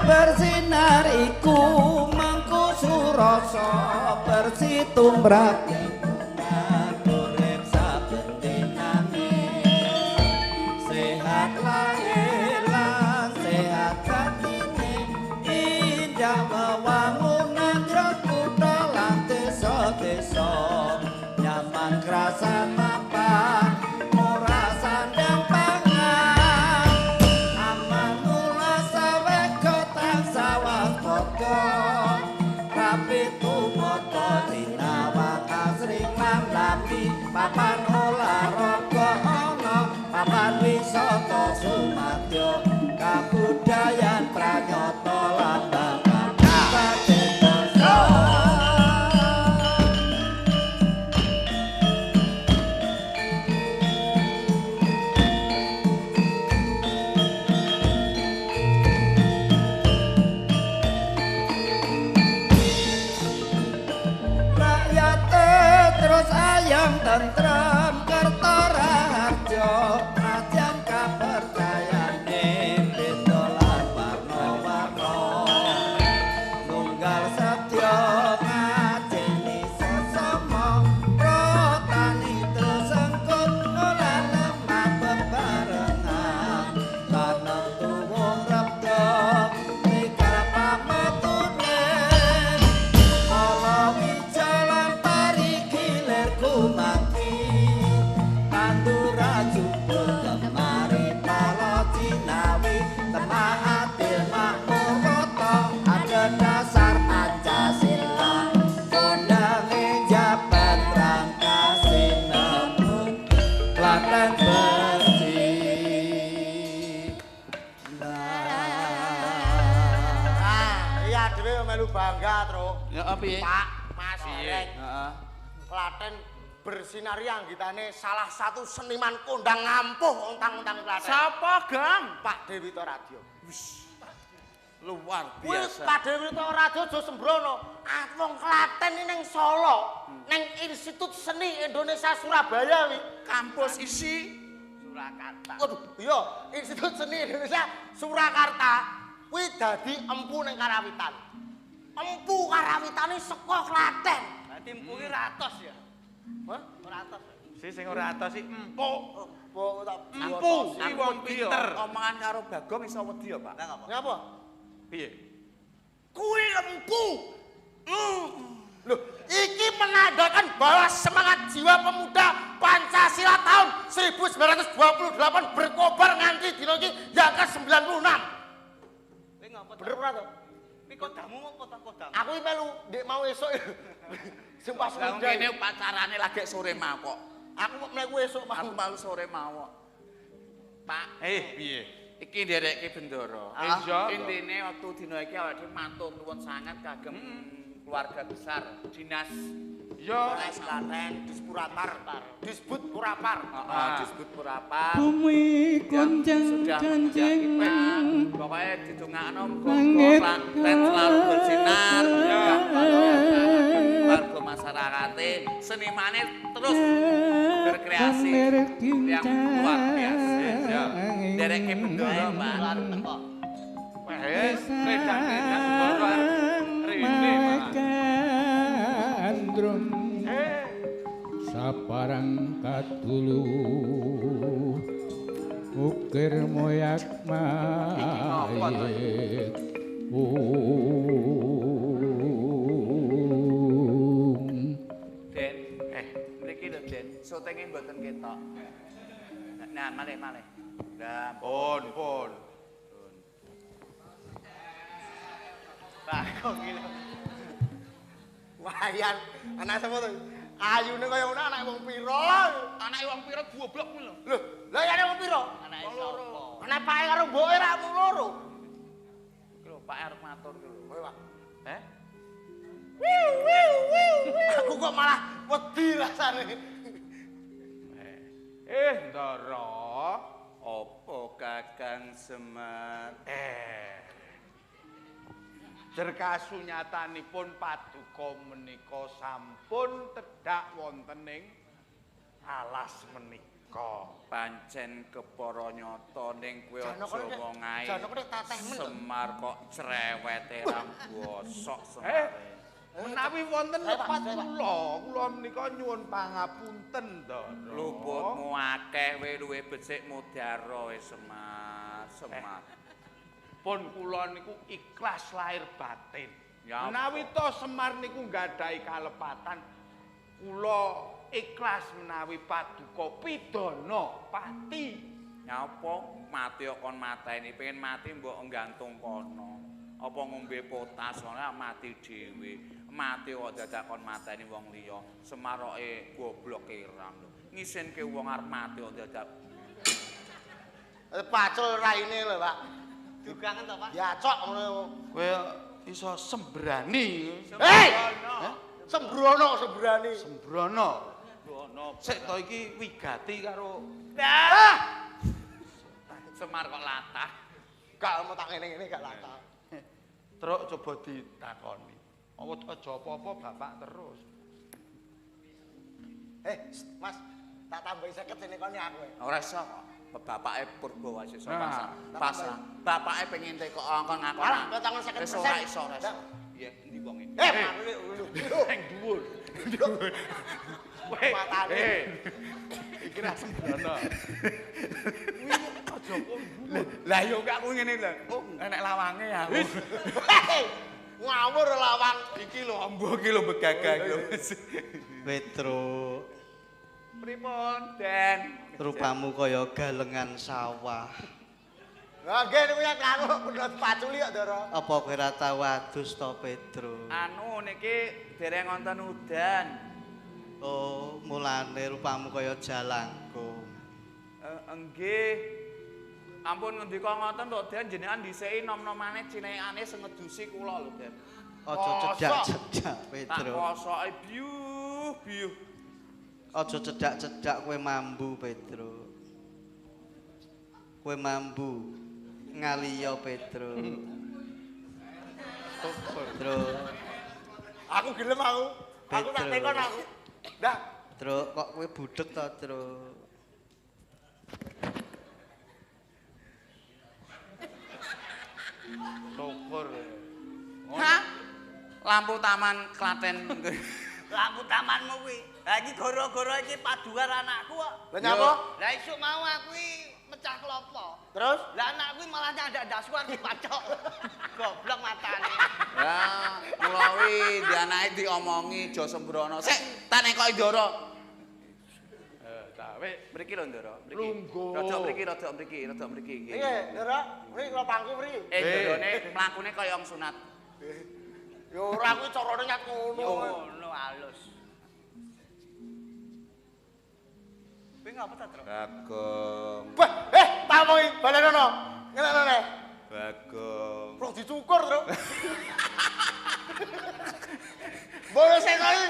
Bersinar iku mangku surasa bersitumbrap urip saben dinane sehat lahir lan sehat batine indah wewangunan jero kutha lan desa-desa nyaman krasan mapan ora sandang pangan aman mula saweko tansah waspada rapi tumata tinawang asring lan lambi papan olahraga ana papan wisata sumadya kabudayan pranyata lan bangga desa. Terus ayam tentrem kerta raharja najan kaperdayane beda lan warna-warna tunggal setya ngajeni sesama protani tersengkut ora lemah bebarengan taneng tuwung repda mikal pametune kala wijalan kumaki tandura jubur kemari pala cinawi temah adil makmur kota ada dasar Pancasila kondange jabat rangka sinebut Klaten bersih. Iya dhewe melu bangga, Truk. Ya piye? Pak, Mas Reng. Heeh. Klaten bersinari anggitane salah satu seniman kondang ngampuh ontang-ontang Klaten. Sapa, Gang? Pak Dewita Radio. Luar Wis biasa. Pak Dewita Radio aja sembrono. Wong Klaten iki ning Solo, ning Institut Seni Indonesia Surabaya wi. Kampus isi Surakarta. Waduh, iya, Institut Seni Indonesia Surakarta kuwi dadi empu ning karawitan. Empu karawitane saka Klaten. Berarti empu ki ratos ya. Hah? Ratos. Sing ora atos iki empuk. Empuk tak Empu si wong pinter. Omongan karo Bagong iso wedi ya, Pak. Lah apa? Ngapa? Piye? Kuwi empu. Loh, iki menandakan bahwa semangat jiwa pemuda Pancasila tahun 1928 berkobar nganti dina iki yang ke-96. Kowe ngapa? Bener ora to? Kowe Kodamu apa ta kodamu? Aku iki melu ndek mau esuk. Sing pas Lah kene pacarane lagi sore mau kok. Aku mau mlebu esuk mau. Aku malu sore mau. Pak, Piye? iki nderekke bendoro. Iya. Intine waktu dina iki awake dhewe matur nuwun sangat kagem keluarga besar dinas Klaten Dispurapar. Disbud Purapar. Disebut Purapar. Bumi Yang gonjang sudah ganjeng menjadi pokoknya didongakno muga-muga lan selalu bersinar warga masyarakate senimane terus berkreasi yang luar biasa ya dereke bendoro Pak Redan-redan bendoro rene Gandrum saparang katulu ukir moyak mayit Den mriki lho Den syutinge mboten ketok nah malih lah pun. Lah kok ngene. Wayan, anak sapa to? Ayune kaya ngono anak wong pira? Anake wong pira goblok kuwi lho. Lho, lah ya wong pira? Anake sapa? Anak pake karo mboke ra mung loro. Iki lho Pak arep matur iki lho. Kowe, Pak. Aku kok malah wedi rasane. Ndara. Apa Kakang Semar? Derkasunyatanipun paduka menika sampun tedhak wonten ing alas menika. Pancen kepara nyata ning kowe aja wong ae. Janok nek tateh men. Semar kok cerewete ra gosok Semar. Menawi wonten lepat kula menika nyuwun pangapunten to. Luputmu akeh we luwe becik mudhara Semar. Pun kula niku ikhlas lahir batin. Ya menawi to Semar niku nggadahi kalepatan kula ikhlas menawi paduka pidana pati. Nyapa mati kok kon mateni pengen mati mbok nggantung kono. Apa ngombe potas ora mati dhewe. Mati kok dadak kon mateni wong liya. Semaroke goblok ram lho. Ngisinke wong arep mati kok dadak. Pacul raine lho, Pak. Dugangen to, Pak? Ya cok ngono. Kowe iso sembrani. Sembrono sembrani. Sembrono. Sik to iki wigati karo Semar kok latah. Gak mau tak ngene-ngene gak latah. Truk coba ditakoni. Aja apa-apa bapak terus. Mas, tak tambahi 50 sini kon aku. Ora iso kok. Bapake Purbawasis pasang. Bapake pengen tekok angkon ngakon. Alah, potongan 50%. Wis ora iso. Iya, endi wonge? Sing dhuwur. Matane. Iki ra sembrono. Aja kok. Lah yo aku ngene lho. Oh, enek lawange aku. Ngawur lawang. Iki lho ambo iki lho begagah iki lho. Petro, Pripun, Den? rupamu kaya galengan sawah. Lah nggih niku ya karo pedhot paculi kok, Ndara. Apa kowe ora tau adus to, Petro? Anu niki dereng wonten udan. Oh, mulane rupamu kaya jalangkung. Nggih. Ampun ngendika ngoten lho, Den, jenengan dhisiki nom-nomane cinekane sing ngedusi kula lho, Den. Aja cedak-cedak, Tak Petro. kosoke biuh. Aja cedak-cedak kowe mambu, Petro. Kowe mambu ngaliya, Petro. Petro. Aku gelem aku. Aku tak Petro. tekon aku. Dah, Tru, kok kowe budhek to, Tru? Syukur. Hah? Lampu taman Klaten. Lampu tamanmu kuwi. Lah iki gara-gara iki paduan anakku kok. Lah nyapa? Lah isuk mau aku mecah klopo. Terus? Lah anakku malah nyandak dasuan dipacok. Goblok matane. Ya, mulawi dianake diomongi aja sembrono. Sik, tak nekoki Ndara. Mriki lho Ndara, mriki. Lungguh. Rada mriki nggih. Iya, Ndara. Mriki kula pangku mriki. Ndarane mlakune kaya wong sunat. Ya ora kuwi carane nyat ngono. Ngono halus. Kuwi ngapa ta, Tru? Bagong. Wah, tamoki balenono. Ngene-ngene. Bagong. Rong dicukur, Tru. Boleh sing kali.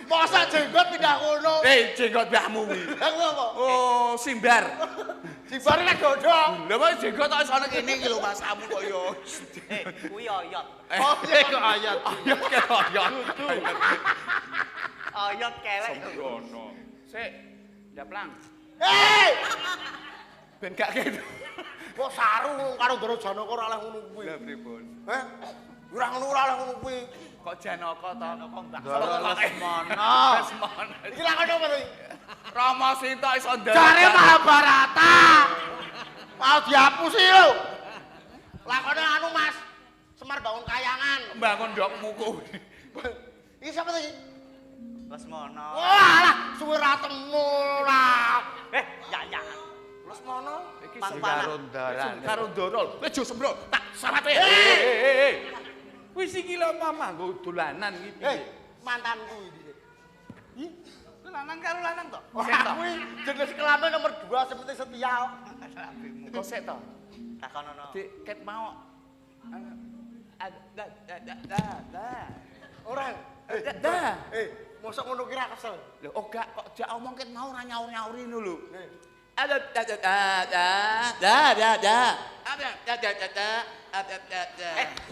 Masa jenggot pindah kono. Jenggot mbahmu kuwi. Lah kuwi apa? Oh, simbar. Simbare nek godhong. Lah kok jenggot kok iso ana kene iki lho Mas kamu kok yo. Kuwi oyot. Oh, kok ayat. Oyot ke oyot. Oyot kelek. Sembrono. Sik, Japlang. Ben gak kene. Kok saru karo Ndara Janaka ora oleh ngono kuwi. Lah pripun? Heh? Ora ngono ora oleh ngono kuwi. Kok Janaka to? Mbah Lesmana. Lesmana. Iki lakone apa iki? Rama Sinta iso ndara. Jare Mahabharata. Mau dihapusi lho. Lakone anu Mas. Semar bangun kayangan. Bangun ndokmu kuwi. Iki sapa iki? Lesmana. Walah, suwe ra temu lah. Ya. Lesmana Iki karo Ndara. Karo Ndara. Wis jo sembro. Tak sarate. Wis iki lho Mama nggo dolanan iki piye? Mantanku iki. Lanang karo lanang to? Wah, kuwi jenis kelamin nomor 2 sing penting setia. Kok sik to? Takonono. Dik ket mau. Orang. Mosok ngono kira kesel. Lho, oh gak kok jak omong ket mau ora nyaur-nyauri ngono lho.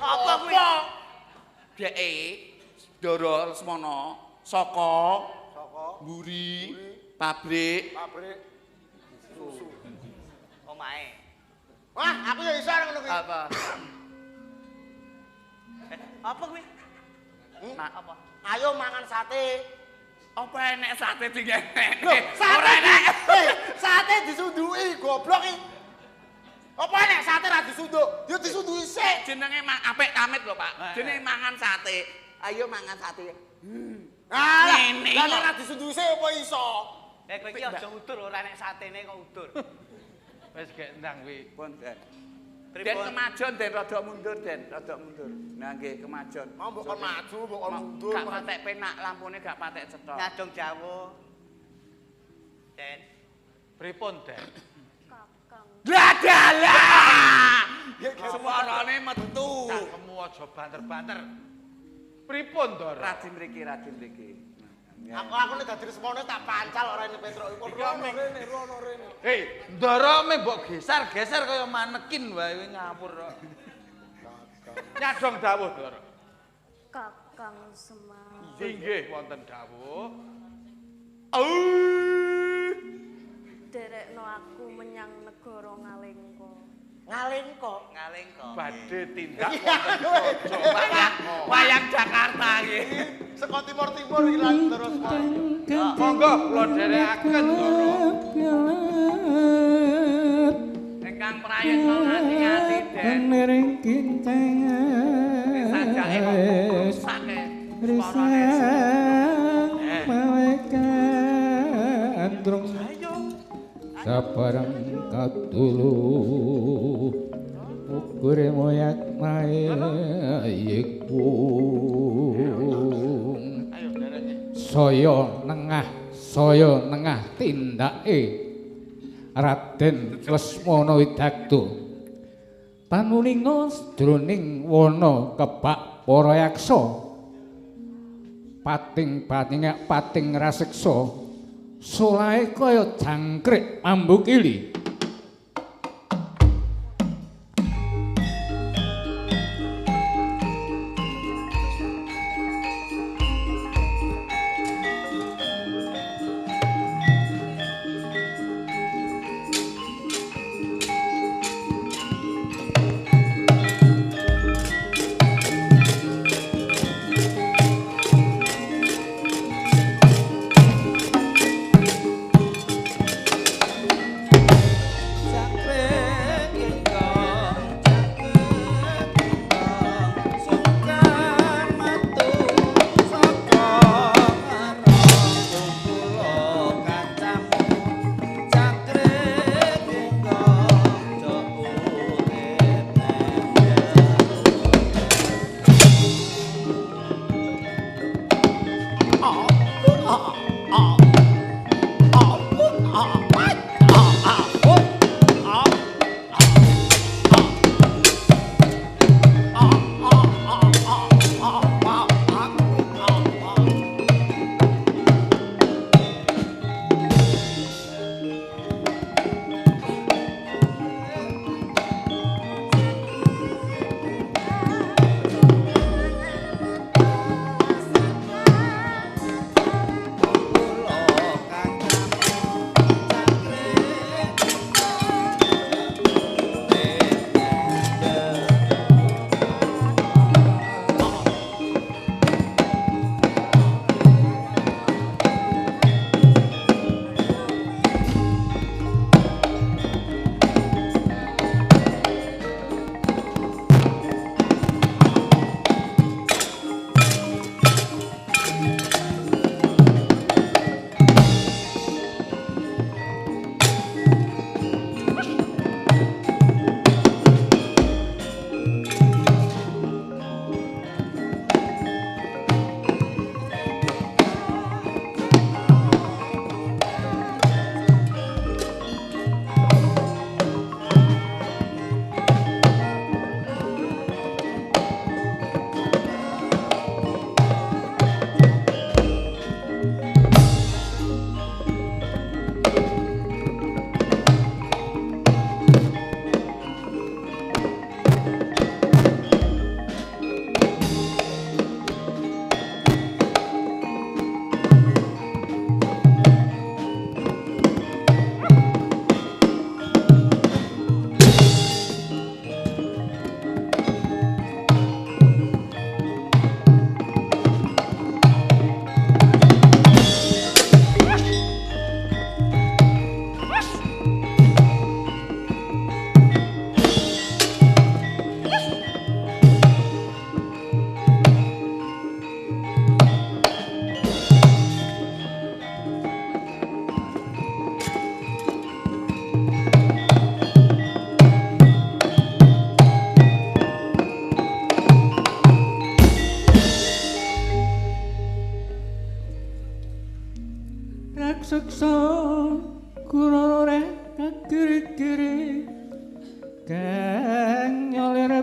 Apa kuwi? Deke Ndara Lesmana saka mburi pabrik susu. Omahe. Wah, aku ya iso ngono kuwi. apa? Apa kuwi? Apa? Ayo mangan sate. Apa enek sate dingene? Loh, sate enek. Sate disunduki, goblok iki. Apa enek sate ra disunduk? Ya disunduki sik. Jenenge apik amit lho, Pak. Jenenge mangan sate. Ayo mangan sate. Ngene. Lah nek ra disunduki sik apa iso? Kowe iki aja udur ora enek satene kok udur. Wis gek ndang kuwi. Pun, Den. Den kemajon, Den rada mundur, Den, rada mundur. Nah nggih, kemajon. Mau mbok kon maju, mbok kon mundur. Gak patek penak, lampune gak patek cetok. Nyadong jawo. Den. Pripun, Den? Kakang. Lah dalah. Suarane metu. Cangkemmu aja banter-banter. Pripun, Ndara? Rajin mriki. Aku nek dadi resmone tak pancal ora ini Petruk. Rono rene. Ndara me mbok geser-geser kaya manekin wae kowe ngawur kok. Nyadong dawuh, Ndara. Kakang Semar. Inggih wonten dawuh. Derekno aku menyang negara Ngalengka. Ngalengka. Badhe tindak Wayang Jakarta iki. Saka timur-timur iki lan terus. Monggo kula dherekaken, Ndara. Ingkang prayeksa ngati-ati, Den. Nering kinceng Sajake kok rusake. Mawekandrung sabarang katulu ukure moyak mae iku saya nengah tindake Raden Lesmana Widakdo panulinga jroning wana kebak para yaksa pating raseksa solahe kaya jangkrik mambukili.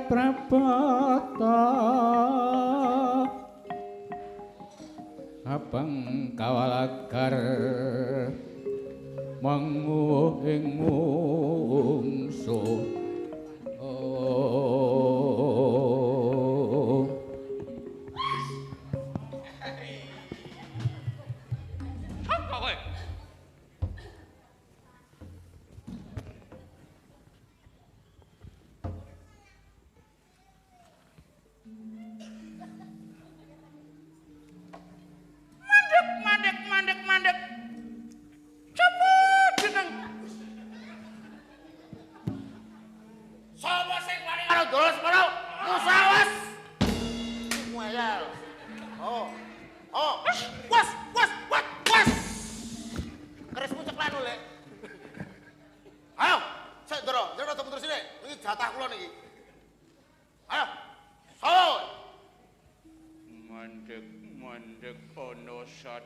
prabata abang kawalagar manguh ing mungsuh mandek. Cepet jeneng. Sapa sing wani karo dolos kono? Musawas. Muayal. Oh. Was. Kerismu ceklan lho, ayo, sik ndoro, njero temu terus ini. Iki jatah kula niki. Ayo. Soy. Mandek ono sat.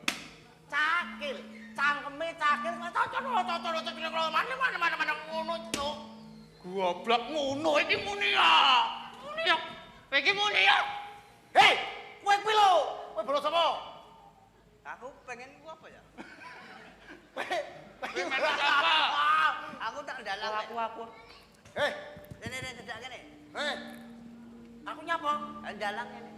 Cakil, cangkeme cakil, cocok mana ngono, Cuk. Goblok ngono iki muni ya. Iki muni ya. Hei, kowe kuwi lho. Kowe bolos sapa? Aku pengen ku apa ya? Pengen apa? Aku tak dalang. Aku. Rene dadak kene. Aku nyapa? Dalang ini.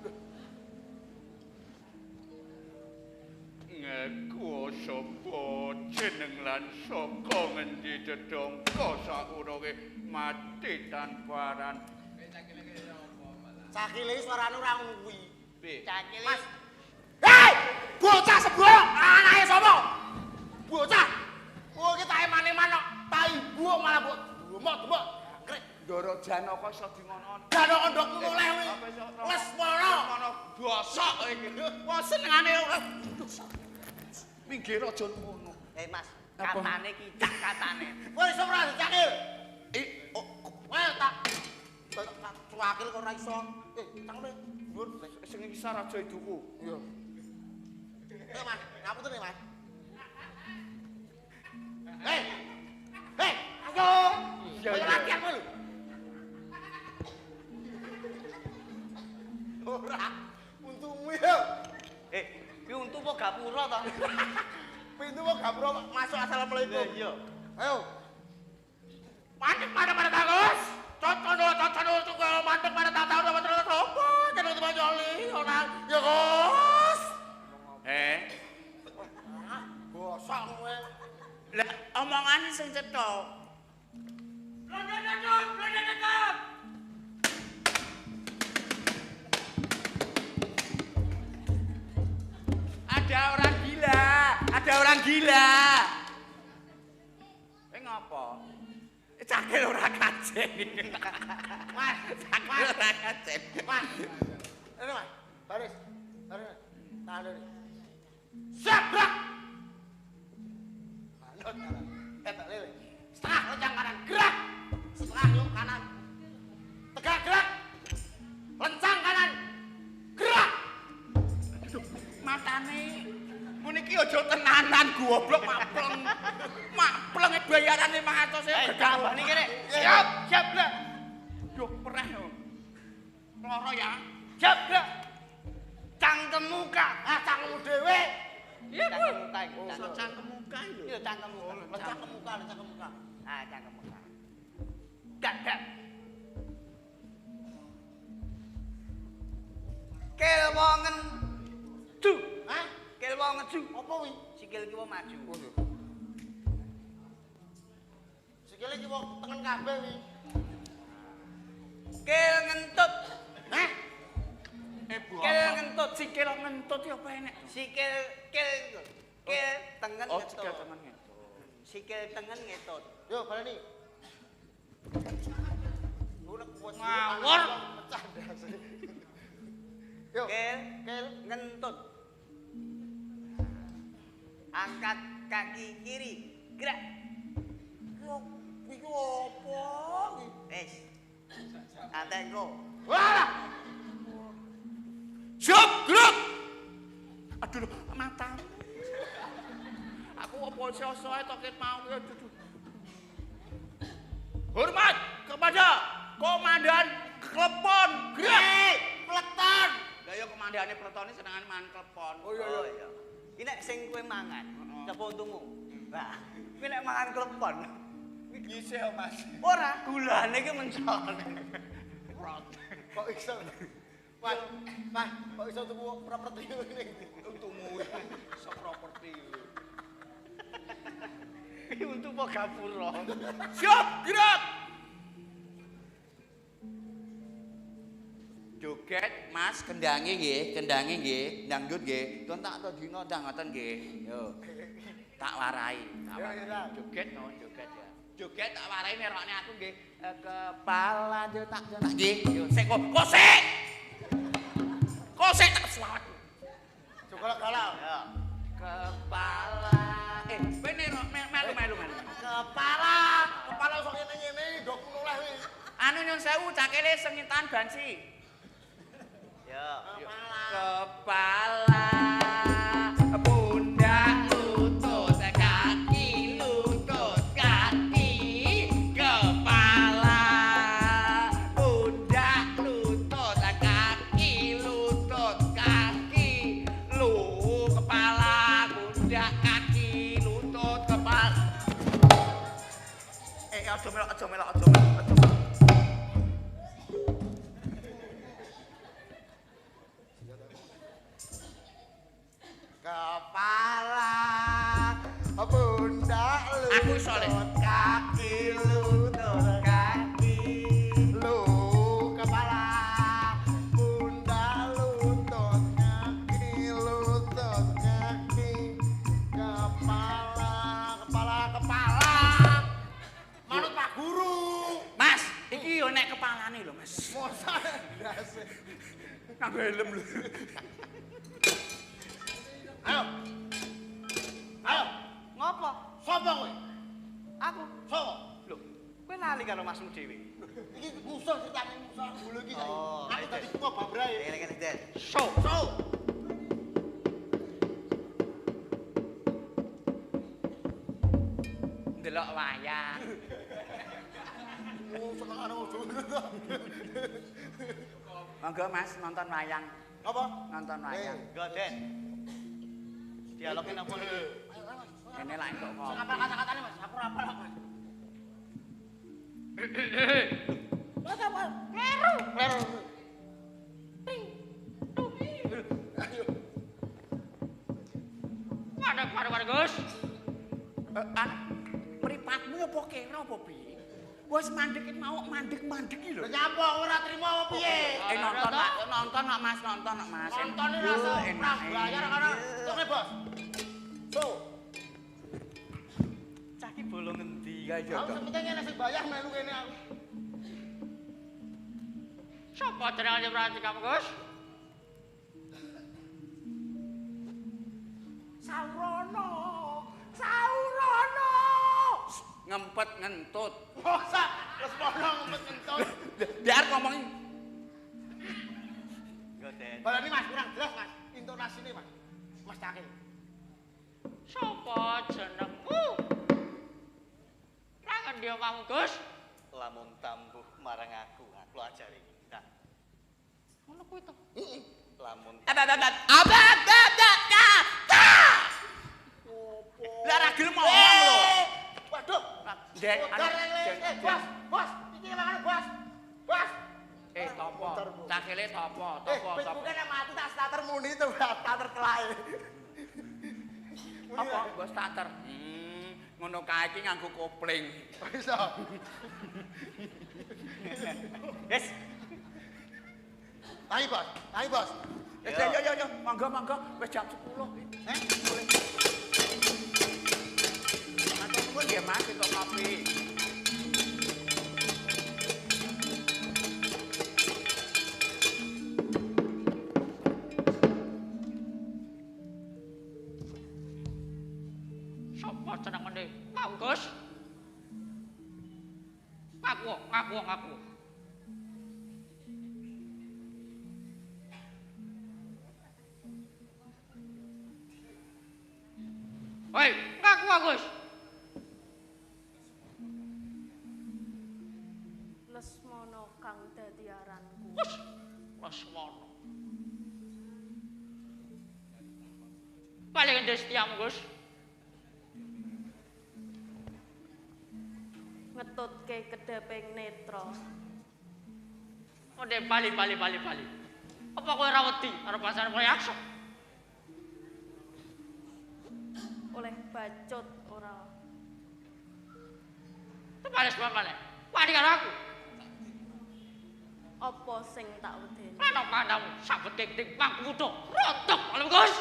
Ngaku sapa jeneng lan saka ngendi dedongko saurunge mati tanpa aran. Cakile suarane ora ngono kuwi. Cakile. Mas. Hei! Bocah sebrok, anake sapa? Bocah. Oh iki tak emane-mane tai buuk malah buuk. Demok. Krek Ndara Janaka iso dingono. Janaka ndokmu oleh kuwi. Les mono. Ngono bosok iki. Wah senengane minggir aja ngono. Mas, katane ki katane. Kowe iso ora Cakil? Well tak Cakil kok ora iso. Cangkeme dhuwur Sing isar aja iduku. Iya. Mas, ngapunten Mas. Hei, ayo. Iya. Latihan kowe lho. Ora, untumu yo. Ki untu kok gapura to? Pintu kok gapura masuk assalamualaikum. Iya. Ayo. Mandek pada tagus. Cocono tuku mandek pada tatau dapat terus opo? Jeneng teman joli ora. Ya Gus. Bosok kowe. Lah omongane sing cetha. Blondek. Ada orang gila. Ngapa? Cakil ora kacen. Mas, Cakil ora kacen. Mas. Ini Mas, baris. Tahan ini. Sabrak. Anut kanan. Tak lele. Setengah lencang kanan, gerak. Setengah yuk kanan. Tegak gerak. Lencang kanan. Gerak. Matane ngene iki aja tenanan goblok mapleng. Mapleng bayarane 500.000 Gambah niki kene. Siap, Blak. Duh, perah yo. Loro ya. Siap, Blak. Cangkem muka. Cangkemmu dhewe. Iya, Bu. Cangkem muka lho. Iya, cangkem muka. Cangkem muka. Ah, cangkem muka. Dak. Kel wongen du. Hah? Kel wongen du. Apa kuwi? Sikil ki wong maju. Sikile iki wong tengen kabeh kuwi. Kel ngentut. Hah? Kel ngentut, sikil ngentut ya apa enek? Sikil tengen ngentut. Sikil tengen ngentut. Sikil tengen ngentut. Yo, baleni. Unek bos. Ngawur. Pecah ndas. Yo. Kel ngentut. Angkat kaki kiri, gerak. Yo, iki opo iki? Wes. Atengko. Wah! Siap, gerak. Aduh, mata. Aku apa sosoe toket mau ya dudu. Hormat kepada Komandan klepon. Grak, peleton. Lah ya komandane peletone senengane mangan klepon. Oh iya. Iki nek sing kowe mangan, coba untungmu. Nah, kowe nek mangan klepon. Ngise Mas. Ora, gulane iki mencon. Kok iso? Mas, kok iso tuku properti ngene iki? Untungmu iso properti. Iki untuk apa gapura? Siap, gerak. Joget Mas kendange nggih, dangdut nggih. Kon tak to dina ndang ngoten nggih. Yo. Tak warai. Joget no, joget ya. Joget tak warai merokne aku nggih. Kepala tak nggih. Yo sik kok sik. Kok sik tak selawat. Coba galau. Ya. Kepala kowe melu. Kepala sok ngene-ngene ndok noleh kuwi. Anu nyun sewu cakele sengitan bansi. Ya. Kepala pundak lutut kaki kepala pundak lutut kaki kepala pundak kaki lutut kepala aja melok Kepala pundak aku soleh kaki lutut kepala pundak lutut kaki kepala manut Pak Guru. Mas iki yo nek kepalane lho Mas Mosok ndase. nganggo helm lho Ayo. Ngopo? Sopo kowe? Aku. Sopo? Lho, kowe lali karo masmu dhewe. Iki musuh critane musuh bulu iki saiki. Oh, Aku dadi ketua babrae. Ngene-ngene, Den. so ndelok wayang Oh, seneng ana ojo. monggo Mas nonton wayang Apa? nonton wayang Go, Den. Dialogin apa iki? ini lah entuk kok Apa kata-katane Mas? Aku ora apal kok. Mas apa? Kleru. Waduh Gus mripatmu apa kira apa piye wis mandek mandek iki lho Nyapa ora trimo apa piye? nonton Mas Nonton rasa enak bayar karena tukne Bos. So, Cah ki bolong ngendi? aku sepenting ngene sing bayar melu kene aku. sapa jenenge berarti kamu Gus Saurono ngempet ngentut Masa wis pono ngempet ngentut. biar ngomongin Go, Den. Balani Mas kurang jelas Mas. Intonasine Mas. Mas Cakil. sapa jenengmu ra ngendi kamu Gus Lamun tambuh marang aku ajari. Nah, ngono kuwi to lamun lah ra gelem ngomong lho Waduh. Dek Bos, iki mangan Bos. Bos. topo cakile topo Pitku kene mati tak starter muni to, starter telae. apa nggo starter ngono kae iki nganggo kopling Iso. Wes, Ayo Bos. yo monggo wis jam 10 Matur nuwun nggih Mas entuk kopi sapa jenenge Pak Gus ngaku Hei, ngaku Gus. Lesmono. kang dadi aranku. Lesmono. Paling setiamu, Gus. Ngetutke kedheping netra. Ode bali. Apa kowe ora wedi arep pasane proyekso? Oleh bacut ora. Tepales pamane. Wani karo aku. Apa sing tak wedeni? Ana pandamu sabet tik pangkuto. Rontok oleh Gus.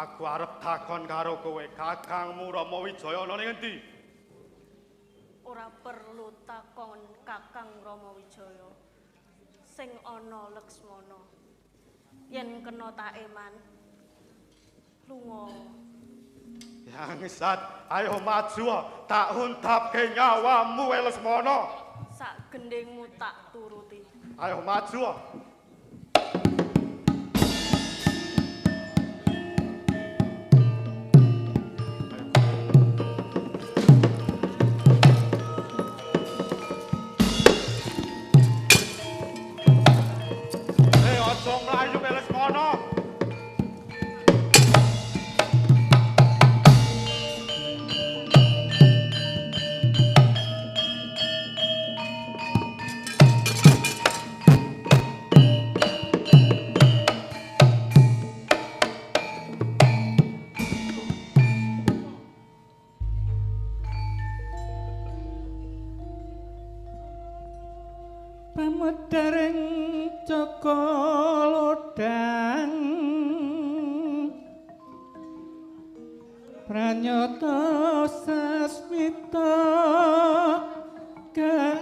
Aku arep takon karo kowe, Kakangmu Rama Wijaya ana ning endi? Ora perlu takon Kakang Rama Wijaya. Sing ana Laksmana. Yen kena taeman lunga. Yang Sat, ayo maju, tak untapke nyawamu Lesmana. Sak gendengmu tak turuti. Ayo maju. Aja mlayu Lesmana. Pamedharing Jaka Lodang Pranyata sasmita gaep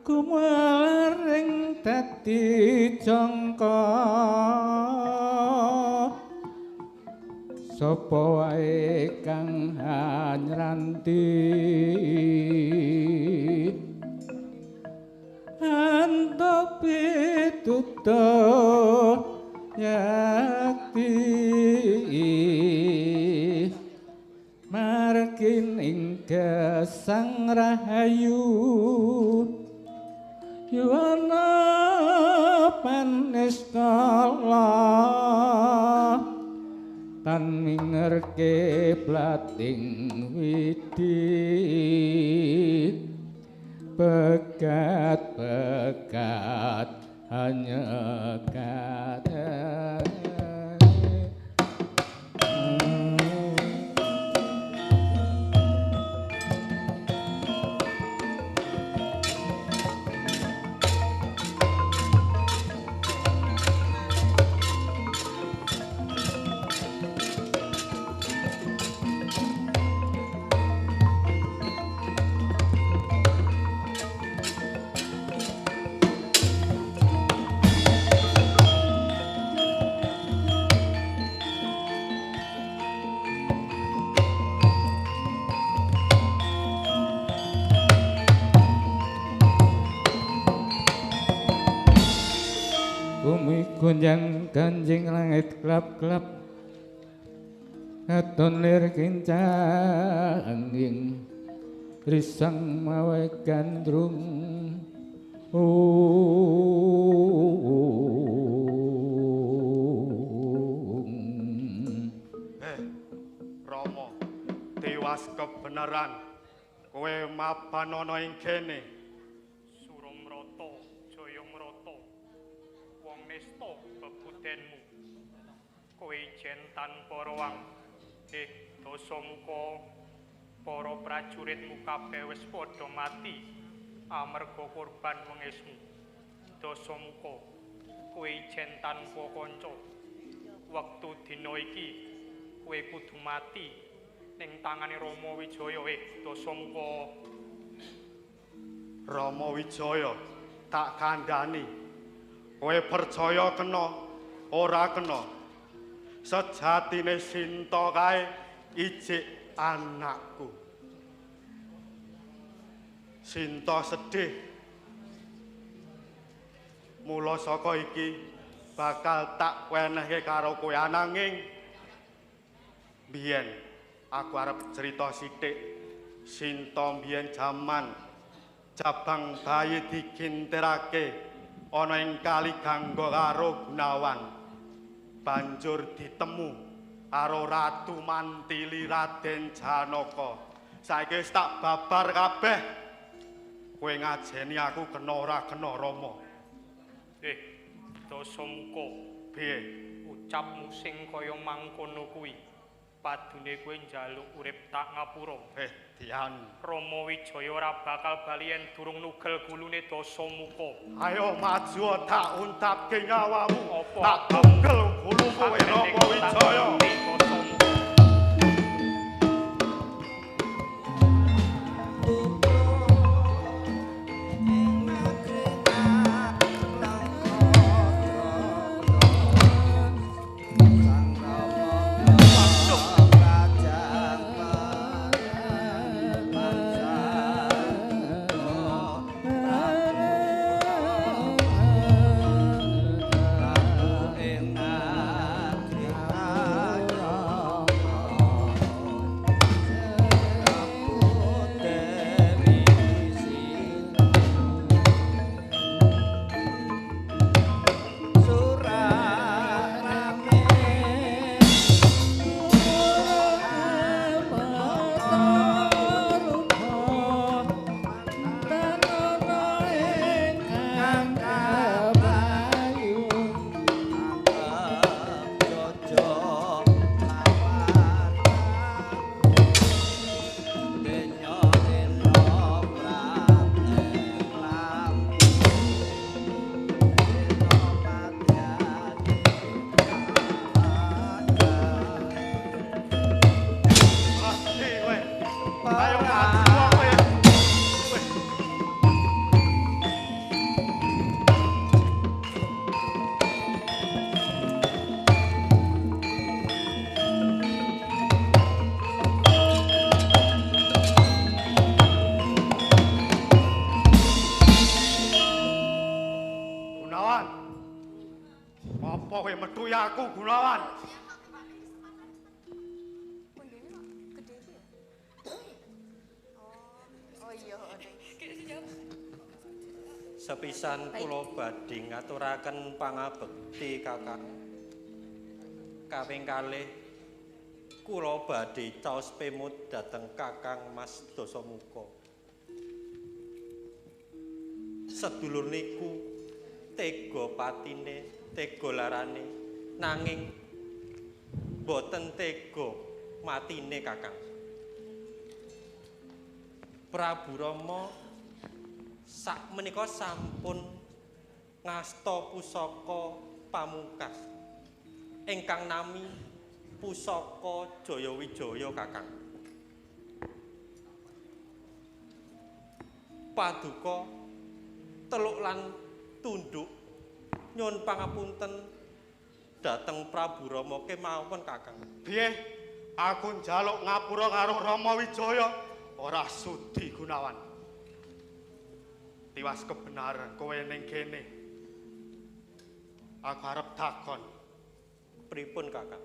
kumalaring dadi jangka sapa wae kang anyranti anto pituto yakti margining gesang rahayu yuwana panis kala tan mingerke plating widi pegat-pegat hanya kata gunjang kanjing langit kelap-kelap aton lir kincanging risang mawe gandrung Rama tewas kebenaran kowe mapan ana ing kene Suramrata Jayamrata wong nista bebudenmu kowe ijen tanpa roang Dasamuka para prajuritmu kabeh wis padha mati amarga korban wengismu Dasamuka kowe ijen tanpa kanca wektu dina iki kowe kudu mati ning tangane Rama Wijaya Dasamuka. Rama Wijaya tak kandhani kowe percaya kena ora kena sejatine Sinta kae ijik anakku. Sinta sedih mula saka iki bakal tak wenehke karo kowe ananging biyen aku arep cerita sithik. Sinta biyen jaman jabang bayi dikintirake ana ing kali Gangga karo Gunawan banjur ditemu karo Ratu Mantili Raden Janaka. Saiki wis tak babar kabeh. Kowe ngajeni aku kena ora kena Rama. Dasamuka, piye ucapmu sing kaya mangkono kuwi? padune kowe njaluk urip tak ngapura. Dian. Rama Wijaya ora bakal bali yen durung nugel gulune Dasamuka. Ayo maju tak untapke nyawamu. Tak tugel gulu kowe Rama Wijaya. Aku Gunawan. Sepisan kula badhe ngaturaken pangabekti Kakang. Kaping kalih kula badhe caos pemut dhateng Kakang Mas Dasamuka. Sedulur niku tega patine, tega larane, nanging boten tega matine Kakang. Prabu Rama sakmenika sampun ngasta pusaka pamungkas ingkang nami pusaka Jayawijaya Kakang. Paduka teluk lan tunduk nyuwun pangapunten dhateng Prabu Rama kemawon Kakang. Piye? Aku njaluk ngapura karo Rama Wijaya ora sudi Gunawan. Tiwas kebenaran kowe ning kene. Aku arep takon. Pripun Kakang?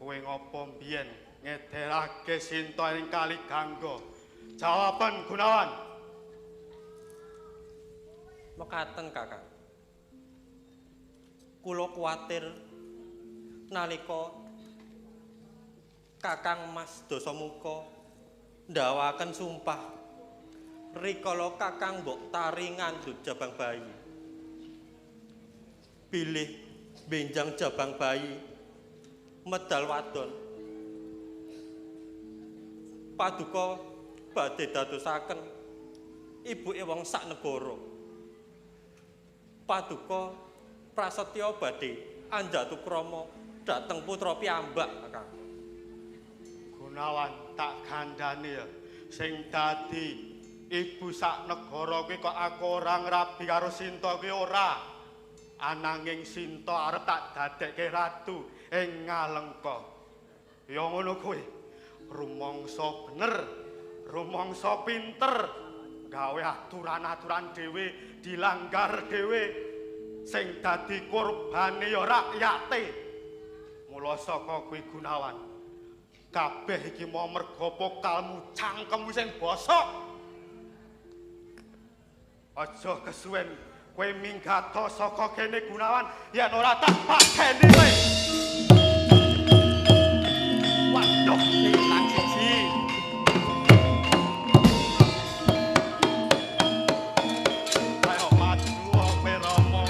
Kowe ngopo mbiyen ngederake Sinta ing Kali Gangga? Jawaban Gunawan. Mekaten Kakang. Kula kuwatir nalika Kakang Mas Dasamuka ndawaken sumpah rikala Kakang mbok tari ngandhut jabang bayi. Bilih benjang jabang bayi medal wadon. Paduka badhe dadosaken ibuke wong sak negara. Paduka prasetya badhe anjatukrama dhateng putra piyambak Kakang. Gunawan tak kandhani ya sing dadi ibu sak negara kuwi kok aku ora ngrabi karo Sinta kuwi ora. Ananging Sinta arep tak dadekke ratu ing Ngalengka. Ya ngono kuwi. Rumangsa bener, rumangsa pinter, gawe aturan-aturan dhewe dilanggar dhewe sing dadi korbane ya rakyate. Mula saka kuwi Gunawan, kabeh iki mau merga pokalmu cangkemmu sing bosok. Aja kesuwen kowe minggat saka kene Gunawan, yen ora tak pateni kowe. Waduh, ilang siji. Ayo maju ope Rama.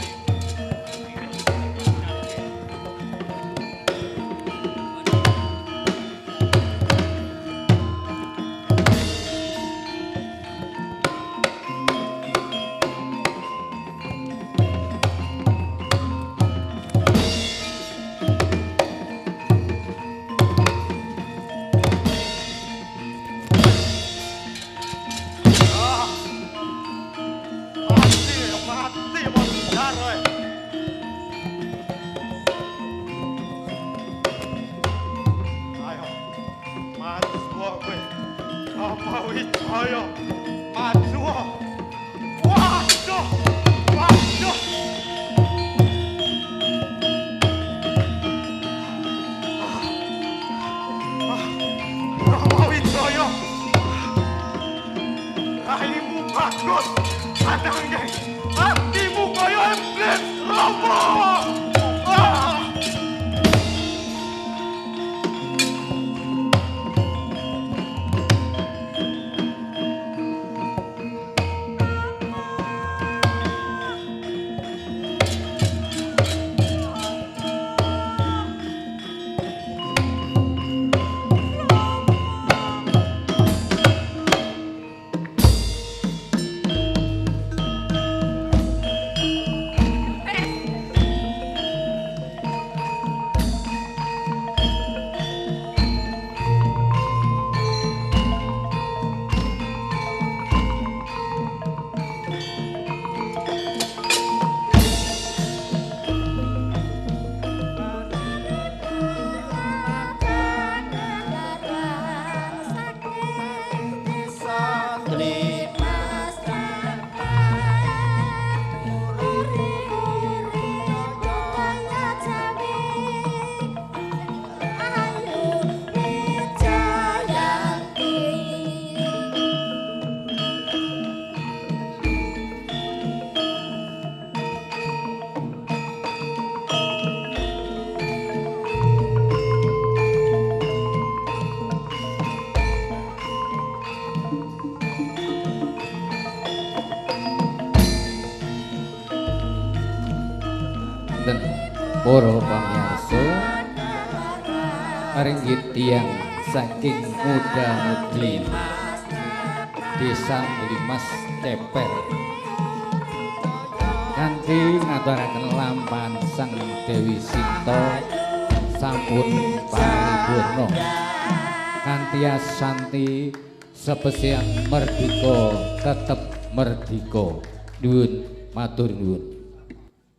semanten para pamirsa paringgih tiyang saking muda-mudi Desa Limas Ceper kanthi ngaturaken lampahan Sang Dewi Sinta sampun paripurna kanthi asanti sepesian merdika tetep merdika nuwun matur nuwun